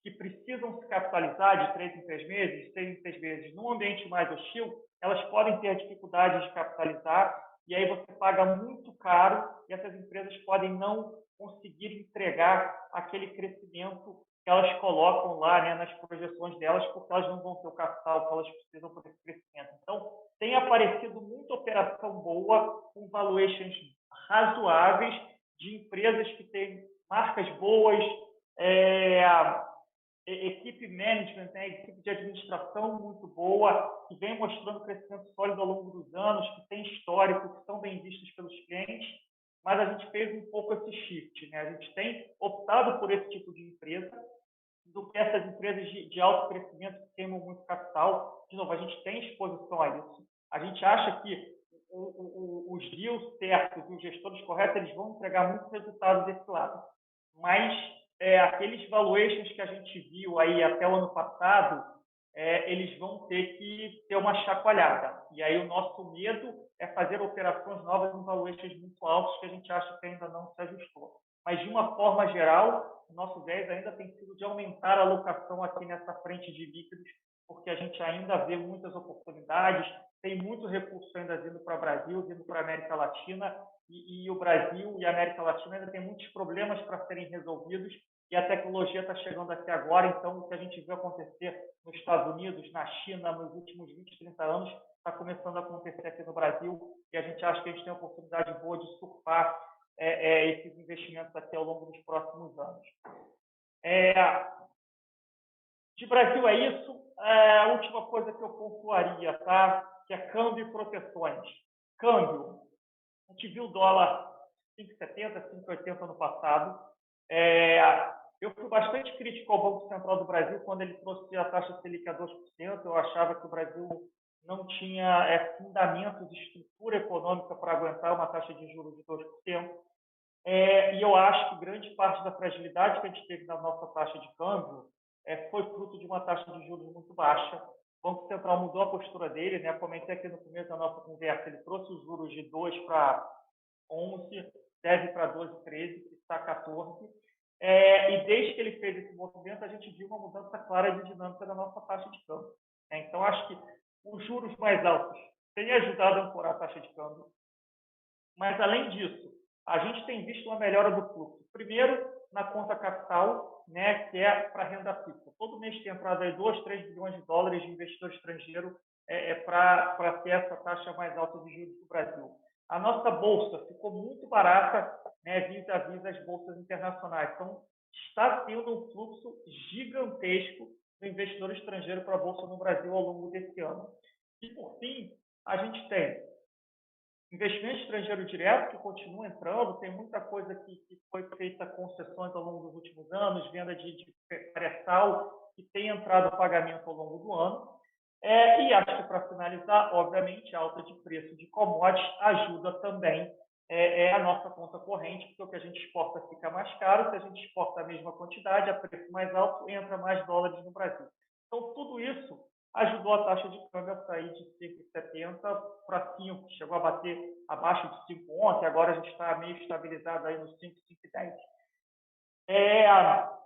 que precisam se capitalizar de 3 em 3 meses, 6 em 6 meses, num ambiente mais hostil, elas podem ter dificuldade de capitalizar e aí você paga muito caro e essas empresas podem não conseguir entregar aquele crescimento que elas colocam lá, né, nas projeções delas, porque elas não vão ter o capital que elas precisam para esse crescimento. Então, tem aparecido muita operação boa, com valuations razoáveis de empresas que têm marcas boas, equipe management, né, equipe de administração muito boa, que vem mostrando crescimento sólido ao longo dos anos, que tem histórico, que são bem vistos pelos clientes, mas a gente fez um pouco esse shift, né? A gente tem optado por esse tipo de empresa, do que essas empresas de alto crescimento que queimam muito capital. De novo, a gente tem exposição a isso. A gente acha que os deals certos e os gestores corretos eles vão entregar muito resultado desse lado. Mas aqueles valuations que a gente viu aí até o ano passado, eles vão ter que ter uma chacoalhada. E aí o nosso medo é fazer operações novas em valuations muito altos que a gente acha que ainda não se ajustou. Mas, de uma forma geral, o nosso viés ainda tem sido de aumentar a alocação aqui nessa frente de líquidos, porque a gente ainda vê muitas oportunidades, tem muito recurso ainda vindo para o Brasil, vindo para a América Latina, e o Brasil e a América Latina ainda tem muitos problemas para serem resolvidos, e a tecnologia está chegando aqui agora, então o que a gente viu acontecer nos Estados Unidos, na China, nos últimos 20, 30 anos, está começando a acontecer aqui no Brasil, e a gente acha que a gente tem uma oportunidade boa de surfar esses investimentos aqui ao longo dos próximos anos. De Brasil é isso. A última coisa que eu pontuaria, tá? Que é câmbio e proteções. Câmbio. A gente viu o dólar 5,70, 5,80 no passado. Eu fui bastante crítico ao Banco Central do Brasil quando ele trouxe a taxa Selic a 2%. Eu achava que o Brasil não tinha fundamentos, estrutura econômica para aguentar uma taxa de juros de 2%. E eu acho que grande parte da fragilidade que a gente teve na nossa taxa de câmbio foi fruto de uma taxa de juros muito baixa. O Banco Central mudou a postura dele, né? Comentei aqui no começo da nossa conversa, ele trouxe os juros de 2 para 11, deve para 12, 13, que está 14. E desde que ele fez esse movimento, a gente viu uma mudança clara de dinâmica da nossa taxa de câmbio. Então, acho que os juros mais altos têm ajudado a ancorar a taxa de câmbio. Mas, além disso, a gente tem visto uma melhora do fluxo. Primeiro, na conta capital, né, que é para renda fixa. Todo mês tem entrado aí 2, 3 bilhões de dólares de investidor estrangeiro para ter essa taxa mais alta de juros do Brasil. A nossa bolsa ficou muito barata, né, vis-à-vis as bolsas internacionais. Então, está tendo um fluxo gigantesco do investidor estrangeiro para a bolsa no Brasil ao longo desse ano. E, por fim, a gente tem investimento estrangeiro direto, que continua entrando, tem muita coisa que foi feita concessões ao longo dos últimos anos, venda de pré-sal, que tem entrado a pagamento ao longo do ano. E acho que, para finalizar, obviamente, a alta de preço de commodities ajuda também a nossa conta corrente, porque o que a gente exporta fica mais caro, se a gente exporta a mesma quantidade, a preço mais alto, entra mais dólares no Brasil. Então, tudo isso ajudou a taxa de câmbio a sair de 5,70 para 5, chegou a bater abaixo de 5 ontem, agora a gente está meio estabilizado aí nos 5, 5,10.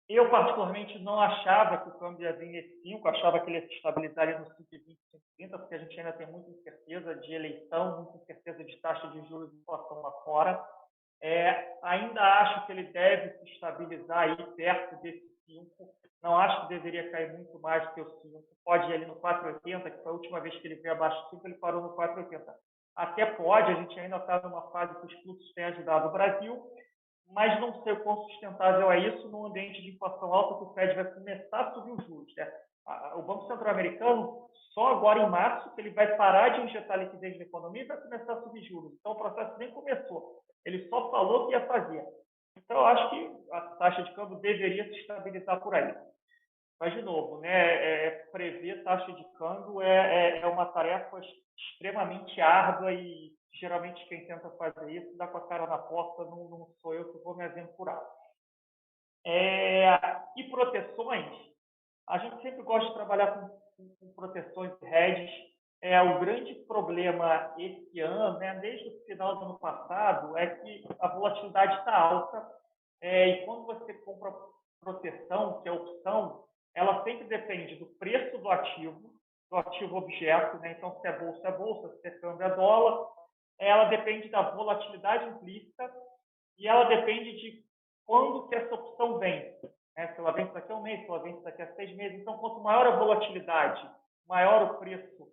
Eu, particularmente, não achava que o câmbio ia vir nesse 5, achava que ele ia se estabilizar ali no 5,20, 5,30, porque a gente ainda tem muita incerteza de eleição, muita incerteza de taxa de juros e inflação lá fora. Ainda acho que ele deve se estabilizar aí perto desse 5. Não acho que deveria cair muito mais do que o 5. Pode ir ali no 4,80, que foi a última vez que ele veio abaixo de 5, ele parou no 4,80. Até pode, a gente ainda está numa fase que os fluxos têm ajudado o Brasil, mas não sei o quão sustentável é isso num ambiente de inflação alta, que o Fed vai começar a subir os juros. Né? O Banco Central Americano, só agora em março, que ele vai parar de injetar liquidez na economia e vai começar a subir juros. Então, o processo nem começou. Ele só falou que ia fazer. Então, eu acho que a taxa de câmbio deveria se estabilizar por aí. Mas, de novo, né, prever taxa de câmbio é uma tarefa extremamente árdua e geralmente quem tenta fazer isso dá com a cara na porta, não sou eu que vou me aventurar. E proteções, a gente sempre gosta de trabalhar com proteções hedges. O grande problema esse ano, né, desde o final do ano passado, é que a volatilidade está alta e quando você compra proteção, que é opção, ela sempre depende do preço do ativo objeto, né? Então, se é bolsa, se é câmbio é dólar. Ela depende da volatilidade implícita e ela depende de quando que essa opção vence. Né? Se ela vence daqui a um mês, se ela vence daqui a 6 meses. Então, quanto maior a volatilidade, maior o preço,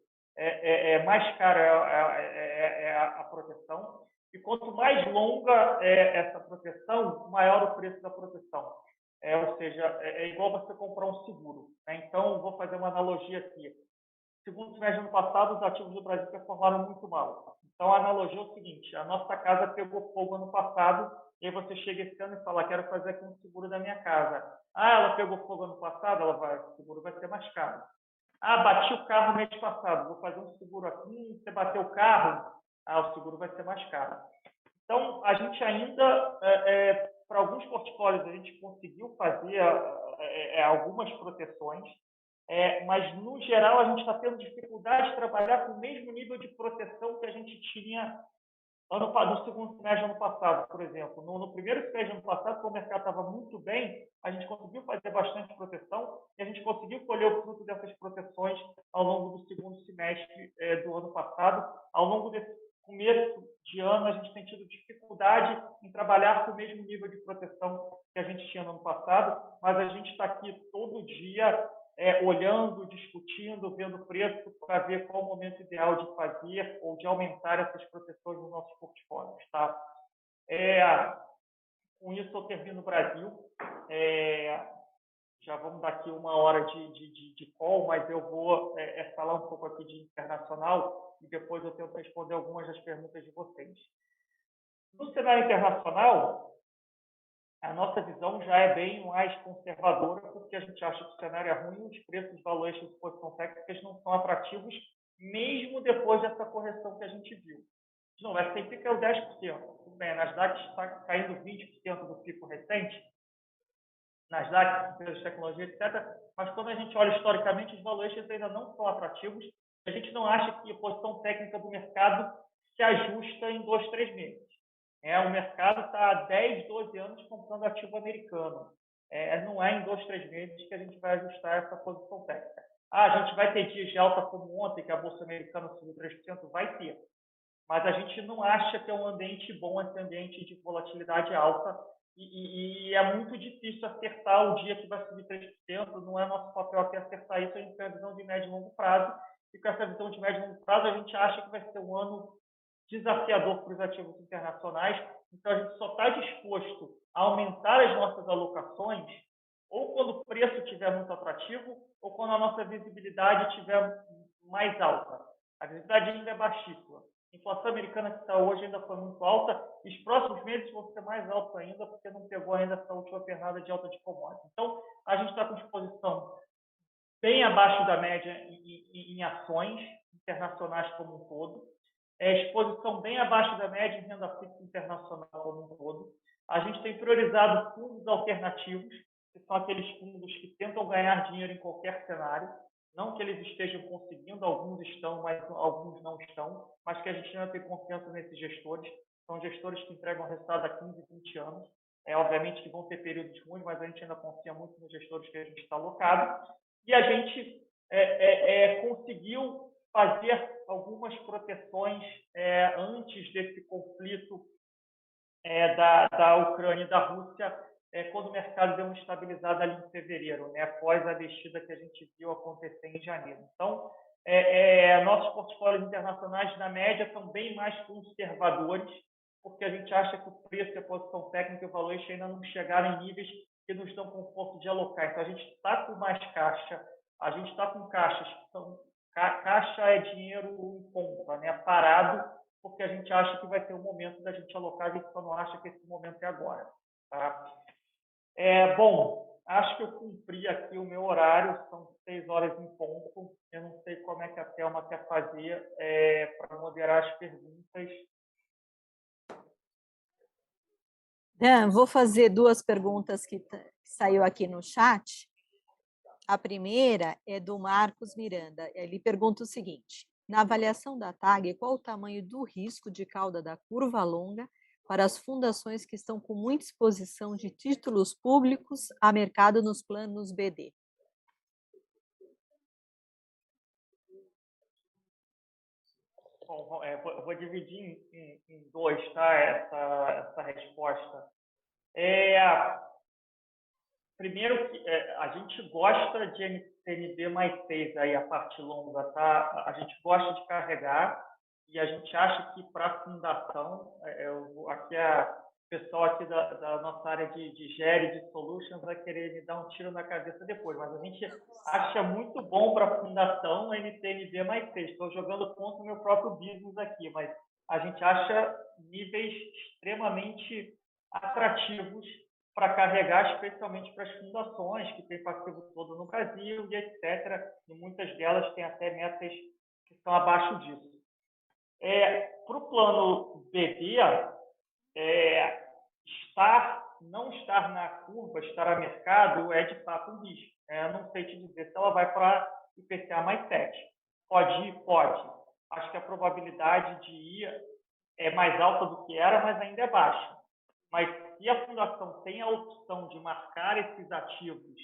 mais cara é a proteção. E quanto mais longa é essa proteção, maior o preço da proteção. Ou seja, é igual você comprar um seguro, né? Então, vou fazer uma analogia aqui. Segundo semestre do ano passado, os ativos do Brasil performaram muito mal. Então, a analogia é o seguinte: a nossa casa pegou fogo ano passado, e aí você chega esse ano e fala, quero fazer aqui um seguro da minha casa. Ah, ela pegou fogo ano passado, o seguro vai ser mais caro. Ah, bati o carro mês passado, vou fazer um seguro aqui, você bateu o carro, o seguro vai ser mais caro. Então, a gente ainda, para alguns portfólios, a gente conseguiu fazer algumas proteções, mas, no geral, a gente está tendo dificuldade de trabalhar com o mesmo nível de proteção que a gente tinha no segundo semestre do ano passado, por exemplo. No primeiro semestre do ano passado, quando o mercado estava muito bem, a gente conseguiu fazer bastante proteção e a gente conseguiu colher o fruto dessas proteções ao longo do segundo semestre do ano passado. Ao longo desse começo de ano, a gente tem tido dificuldade em trabalhar com o mesmo nível de proteção que a gente tinha no ano passado, mas a gente está aqui todo dia olhando, discutindo, vendo preço para ver qual o momento ideal de fazer ou de aumentar essas proteções nos nossos portfólios. Tá? Com isso, eu termino o Brasil. Já vamos dar aqui 1 hora de call, mas eu vou falar um pouco aqui de internacional e depois eu tento responder algumas das perguntas de vocês. No cenário internacional, a nossa visão já é bem mais conservadora, porque a gente acha que o cenário é ruim, os preços de valuation de posição técnicas não são atrativos, mesmo depois dessa correção que a gente viu. De novo, S&P caiu 10%. Tudo bem, a Nasdaq está caindo 20% do pico recente, Nasdaq, empresas de tecnologia, etc. Mas quando a gente olha historicamente, os valuations ainda não são atrativos. A gente não acha que a posição técnica do mercado se ajusta em 2, 3 meses. O mercado está há 10, 12 anos comprando ativo americano. Não é em 2, 3 meses que a gente vai ajustar essa posição técnica. A gente vai ter dias de alta como ontem, que a Bolsa Americana subiu 3%? Vai ter. Mas a gente não acha que é um ambiente bom esse ambiente de volatilidade alta e é muito difícil acertar o dia que vai subir 3%. Não é nosso papel aqui acertar isso, a gente tem a visão de médio e longo prazo. E com essa visão de médio e longo prazo, a gente acha que vai ser um ano desafiador para os ativos internacionais. Então, a gente só está disposto a aumentar as nossas alocações ou quando o preço estiver muito atrativo ou quando a nossa visibilidade estiver mais alta. A visibilidade ainda é baixíssima. A inflação americana que está hoje ainda foi muito alta e os próximos meses vão ser mais altos ainda porque não pegou ainda essa última pernada de alta de commodities. Então, a gente está com exposição bem abaixo da média em ações internacionais como um todo, exposição bem abaixo da média em renda fixa internacional como um todo. A gente tem priorizado fundos alternativos, que são aqueles fundos que tentam ganhar dinheiro em qualquer cenário. Não que eles estejam conseguindo, alguns estão, mas alguns não estão, mas que a gente ainda tem confiança nesses gestores. São gestores que entregam resultado há 15, 20 anos. Obviamente que vão ter períodos ruins, mas a gente ainda confia muito nos gestores que a gente está alocado. E a gente conseguiu fazer algumas proteções antes desse conflito da Ucrânia e da Rússia, quando o mercado deu uma estabilizada ali em fevereiro, após a descida que a gente viu acontecer em janeiro. Então, nossos portfólios internacionais, na média, são bem mais conservadores, porque a gente acha que o preço, a posição técnica e o valor ainda não chegaram em níveis que nos dão conforto de alocar. Então, a gente está com mais caixa, a gente está com caixas que são... Caixa é dinheiro em conta, parado, porque a gente acha que vai ter um momento da gente alocar, a gente só não acha que esse momento é agora. Tá? Bom, acho que eu cumpri aqui o meu horário, são 6 horas em ponto. Eu não sei como é que a Thelma quer fazer para moderar as perguntas. Vou fazer 2 perguntas que saiu aqui no chat. A primeira é do Marcos Miranda. Ele pergunta o seguinte: na avaliação da TAG, qual o tamanho do risco de cauda da curva longa para as fundações que estão com muita exposição de títulos públicos a mercado nos planos BD? Bom, vou dividir em 2, tá? Essa resposta. Primeiro, a gente gosta de NB mais 6, aí, a parte longa, tá? A gente gosta de carregar e a gente acha que para a fundação, aqui o pessoal aqui da nossa área de GERE, de Solutions, vai querer me dar um tiro na cabeça depois, mas a gente acha muito bom para a fundação NTNB mais 6. Estou jogando contra o meu próprio business aqui, mas a gente acha níveis extremamente atrativos para carregar, especialmente para as fundações, que têm passivo todo no Brasil e etc. E muitas delas têm até metas que estão abaixo disso. Para o plano BD, não estar na curva, estar a mercado, é de fato um risco. Eu não sei te dizer se ela vai para IPCA mais 7. Pode ir? Pode. Acho que a probabilidade de ir é mais alta do que era, mas ainda é baixa. Mas se a fundação tem a opção de marcar esses ativos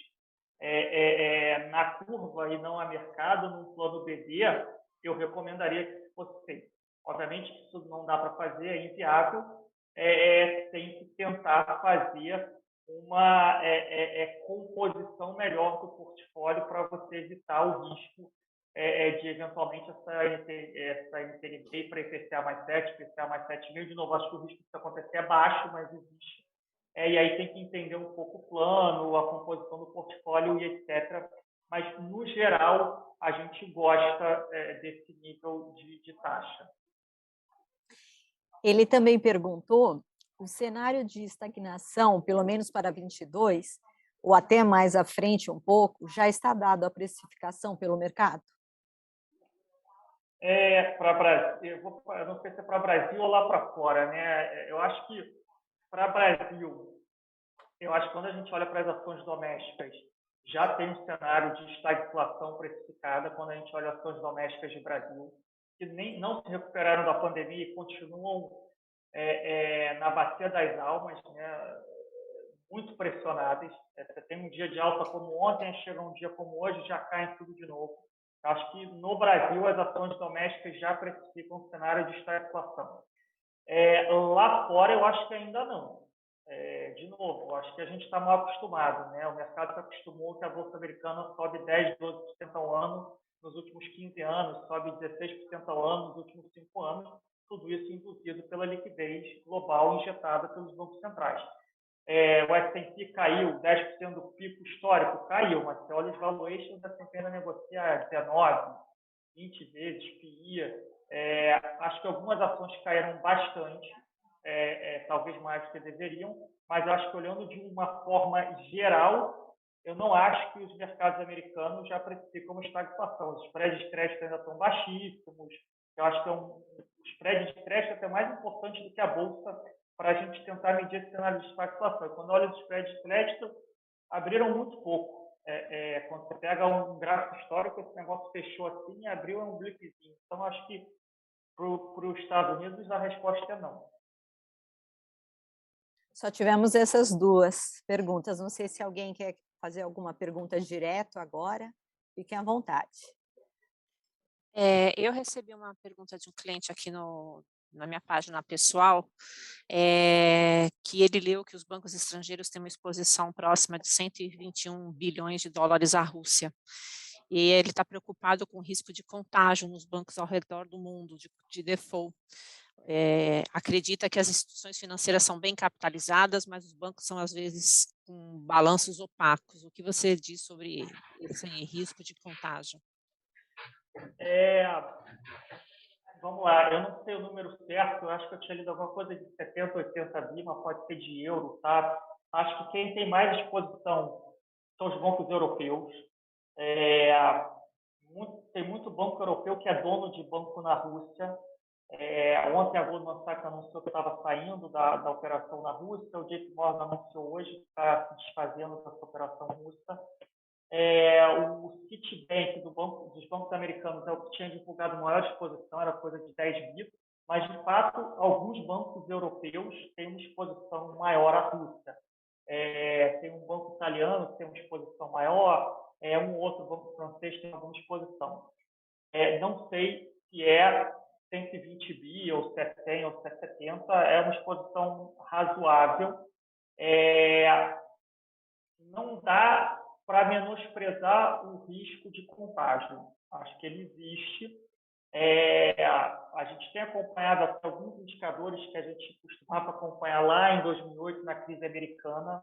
na curva e não a mercado, no plano BD, eu recomendaria que fosse feito. Obviamente que isso não dá para fazer, é inviável, tem que tentar fazer uma composição melhor do portfólio para você evitar o risco de eventualmente essa NTNB para IPCA mais 7, IPCA mais 7,5. De novo, acho que o risco disso acontecer é baixo, mas existe. E aí tem que entender um pouco o plano, a composição do portfólio e etc. Mas, no geral, a gente gosta desse nível de taxa. Ele também perguntou, o cenário de estagnação, pelo menos para 22, ou até mais à frente um pouco, já está dado a precificação pelo mercado? Para Brasil, eu não sei se é para Brasil ou lá para fora, né? Eu acho que para Brasil, eu acho que quando a gente olha para as ações domésticas, já tem um cenário de estagflação precificada quando a gente olha ações domésticas de Brasil, que não se recuperaram da pandemia e continuam na bacia das almas, né? Muito pressionadas. Você tem um dia de alta como ontem, chega um dia como hoje, já caem tudo de novo. Acho que no Brasil as ações domésticas já precificam um cenário de estagflação. Lá fora eu acho que ainda não. De novo, eu acho que a gente está mal acostumado, né? O mercado se acostumou que a Bolsa Americana sobe 10, 12% ao ano nos últimos 15 anos, sobe 16% ao ano nos últimos 5 anos, tudo isso induzido pela liquidez global injetada pelos bancos centrais. O S&P caiu, 10% do pico histórico caiu, mas você olha os valuations, o S&P ainda negocia 19, 20 vezes PI. Acho que algumas ações caíram bastante, talvez mais do que deveriam, mas acho que olhando de uma forma geral, eu não acho que os mercados americanos já precificam uma estagflação. Os spreads de crédito ainda estão baixíssimos. Eu acho que o spread de crédito é até mais importante do que a bolsa para a gente tentar medir esse cenário de estagflação. Quando olha os spreads de crédito, abriram muito pouco. Quando você pega um gráfico histórico, esse negócio fechou assim e abriu um blipzinho. Então, acho que para os Estados Unidos a resposta é não. Só tivemos essas duas perguntas. Não sei se alguém quer fazer alguma pergunta direto agora. Fiquem à vontade. Eu recebi uma pergunta de um cliente aqui na minha página pessoal, que ele leu que os bancos estrangeiros têm uma exposição próxima de 121 bilhões de dólares à Rússia. E ele está preocupado com o risco de contágio nos bancos ao redor do mundo, de default. Acredita que as instituições financeiras são bem capitalizadas, mas os bancos são, às vezes, com balanços opacos. O que você diz sobre esse risco de contágio? Vamos lá, eu não sei o número certo, eu acho que eu tinha lido alguma coisa de 70, 80 bi, mas pode ser de euro, tá? Acho que quem tem mais exposição são os bancos europeus. Tem muito banco europeu que é dono de banco na Rússia. Ontem a Goldman Sachs anunciou que estava saindo da operação na Rússia, o JP Morgan anunciou hoje que está se desfazendo dessa operação russa. O Citibank dos bancos americanos é o que tinha divulgado maior exposição, era coisa de 10 bi, mas de fato alguns bancos europeus têm uma exposição maior à Rússia. Tem um banco italiano que tem uma exposição maior, um outro banco francês tem alguma exposição. Não sei se é 120 bi ou se é 100 ou se é 70, é uma exposição razoável. Não dá para menosprezar o risco de contágio. Acho que ele existe. A gente tem acompanhado alguns indicadores que a gente costumava acompanhar lá em 2008, na crise americana,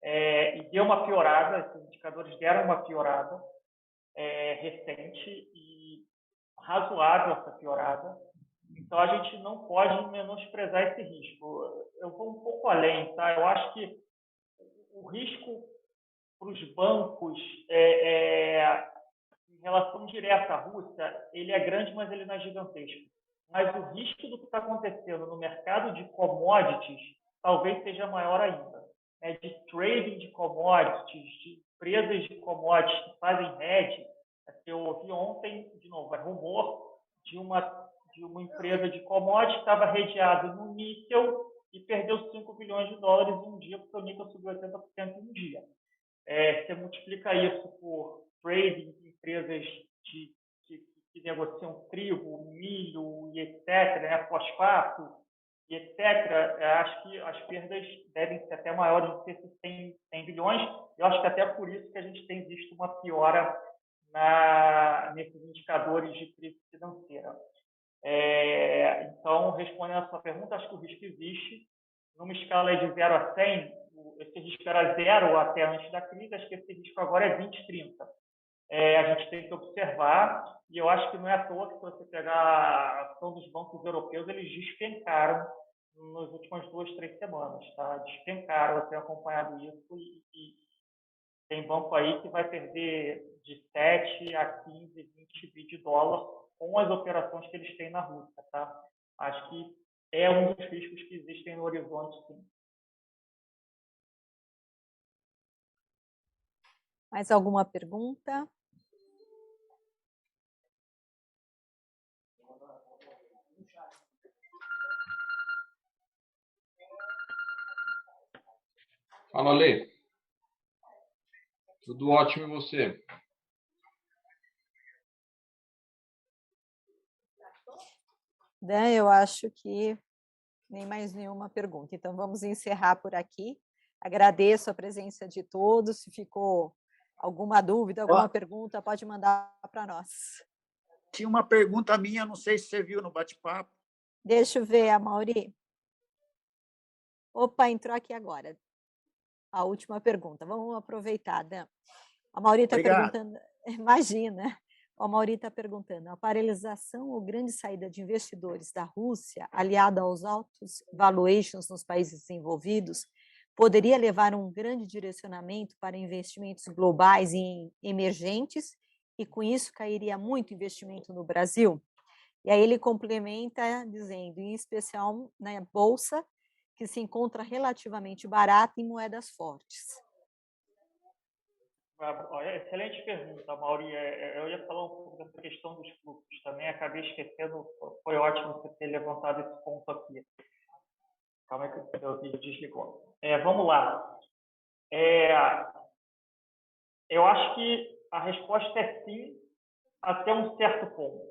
e deu uma piorada, esses indicadores deram uma piorada recente e razoável essa piorada. Então, a gente não pode menosprezar esse risco. Eu vou um pouco além, tá? Eu acho que o risco para os bancos em relação direta à Rússia, ele é grande, mas ele não é gigantesco. Mas o risco do que está acontecendo no mercado de commodities talvez seja maior ainda. De trading de commodities, de empresas de commodities que fazem hedge. Eu ouvi ontem, de novo, rumor de uma empresa de commodities que estava hedgeado no níquel e perdeu 5 bilhões de dólares em um dia, porque o níquel subiu 80% em um dia. Você multiplica isso por trading de empresas que negociam trigo, milho e etc., fosfato e etc., acho que as perdas devem ser até maiores do que esses 100 bilhões. Eu acho que até por isso que a gente tem visto uma piora nesses indicadores de crise financeira. Então, respondendo a sua pergunta, acho que o risco existe. Numa escala de 0 a 100, esse risco era 0 até antes da crise, acho que esse risco agora é 20, 30. A gente tem que observar, e eu acho que não é à toa que, se você pegar a ação dos bancos europeus, eles despencaram nas últimas 2, 3 semanas. Tá? Despencaram, eu tenho acompanhado isso, e tem banco aí que vai perder de 7 a 15, 20 bi de dólar com as operações que eles têm na Rússia. Tá? Acho que é um dos riscos que existem no horizonte, sim. Mais alguma pergunta? Fala, Lê. Tudo ótimo e você? Dan, eu acho que nem mais nenhuma pergunta. Então, vamos encerrar por aqui. Agradeço a presença de todos. Se ficou alguma dúvida, alguma pergunta, pode mandar para nós. Tinha uma pergunta minha, não sei se você viu no bate-papo. Deixa eu ver, Amaury. Opa, entrou aqui agora. A última pergunta. Vamos aproveitar, Dan. A Mauri está perguntando, imagina, a Mauri está perguntando, a paralisação ou grande saída de investidores da Rússia, aliada aos altos valuations nos países desenvolvidos, poderia levar a um grande direcionamento para investimentos globais em emergentes e, com isso, cairia muito investimento no Brasil? E aí ele complementa dizendo, em especial na Bolsa, que se encontra relativamente barata em moedas fortes. Excelente pergunta, Mauri. Eu ia falar um pouco dessa questão dos fluxos também, acabei esquecendo, foi ótimo você ter levantado esse ponto aqui. Calma aí que o meu vídeo desligou. Vamos lá. Eu acho que a resposta é sim, até um certo ponto.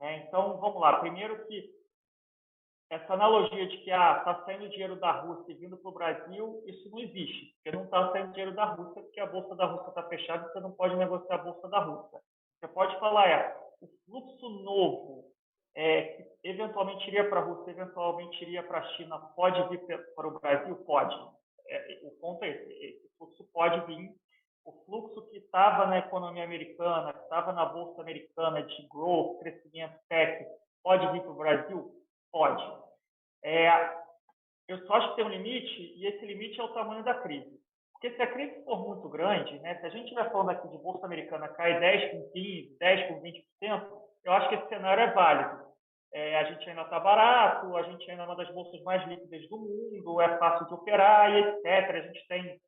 Então, vamos lá. Primeiro que essa analogia de que está saindo dinheiro da Rússia e vindo para o Brasil, isso não existe, porque não está saindo dinheiro da Rússia, porque a Bolsa da Rússia está fechada e você não pode negociar a Bolsa da Rússia. Você pode falar, o fluxo novo, que eventualmente iria para a Rússia, eventualmente iria para a China, pode vir para o Brasil? Pode. O ponto é esse fluxo pode vir. O fluxo que estava na economia americana, que estava na Bolsa americana de growth, crescimento técnico, pode vir para o Brasil? Pode. Eu só acho que tem um limite, e esse limite é o tamanho da crise. Porque se a crise for muito grande, se a gente estiver falando aqui de Bolsa Americana cai 10 com 15%, 10 com 20%, eu acho que esse cenário é válido. A gente ainda está barato, a gente ainda é uma das bolsas mais líquidas do mundo, é fácil de operar e etc. A gente tem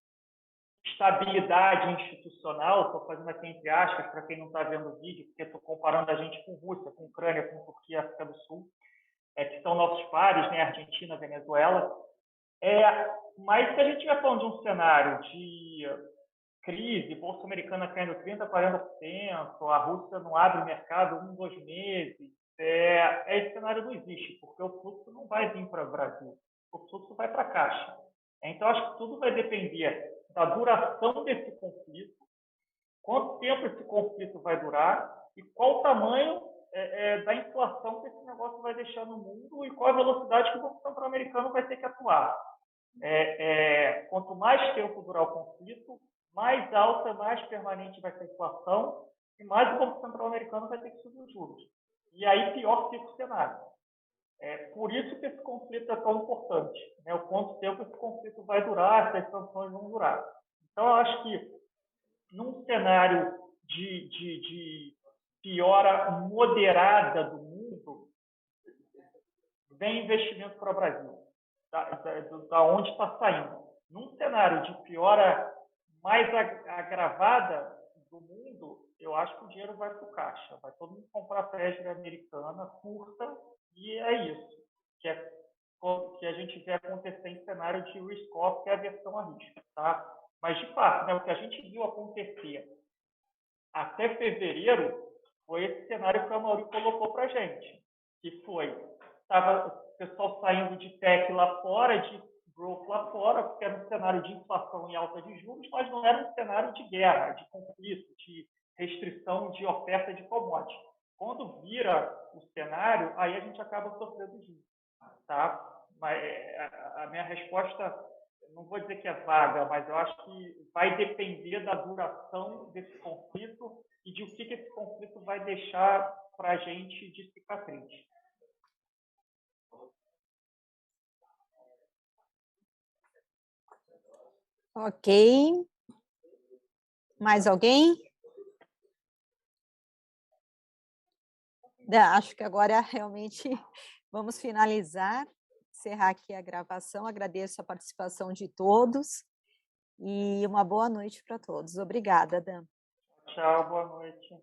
estabilidade institucional, estou fazendo aqui entre aspas, para quem não está vendo o vídeo, porque estou comparando a gente com Rússia, com Ucrânia, com Turquia, África do Sul, que são nossos pares, Argentina, Venezuela. Mas se a gente estiver falando de um cenário de crise, Bolsa Americana caindo 30%, 40%, a Rússia não abre o mercado 1, 2 meses, esse cenário não existe, porque o fluxo não vai vir para o Brasil, o fluxo vai para a Caixa. Então, acho que tudo vai depender da duração desse conflito, quanto tempo esse conflito vai durar e qual o tamanho da inflação que esse negócio vai deixar no mundo e qual a velocidade que o Banco Central americano vai ter que atuar. Quanto mais tempo durar o conflito, mais alta, mais permanente vai ser a inflação e mais o Banco Central americano vai ter que subir os juros. E aí pior fica o cenário. Por isso que esse conflito é tão importante, né? O quanto tempo esse conflito vai durar, essas sanções vão durar. Então, eu acho que num cenário de piora moderada do mundo, vem investimento para o Brasil, da onde está saindo. Num cenário de piora mais agravada do mundo, eu acho que o dinheiro vai para o caixa, vai todo mundo comprar Treasury americana, curta, e é isso, que a gente vê acontecer em cenário de risk-off, que é a versão a risco. Tá? Mas, de fato, né, o que a gente viu acontecer até fevereiro foi esse cenário que a Mauri colocou para a gente, que estava o pessoal saindo de tech lá fora, de growth lá fora, porque era um cenário de inflação e alta de juros, mas não era um cenário de guerra, de conflito, de restrição de oferta de commodities. Quando vira o cenário, aí a gente acaba sofrendo juros. Tá? Mas a minha resposta, não vou dizer que é vaga, mas eu acho que vai depender da duração desse conflito e de o que esse conflito vai deixar para a gente de cicatriz. Ok. Mais alguém? Acho que agora realmente vamos finalizar, encerrar aqui a gravação. Agradeço a participação de todos e uma boa noite para todos. Obrigada, Dan. Tchau, boa noite.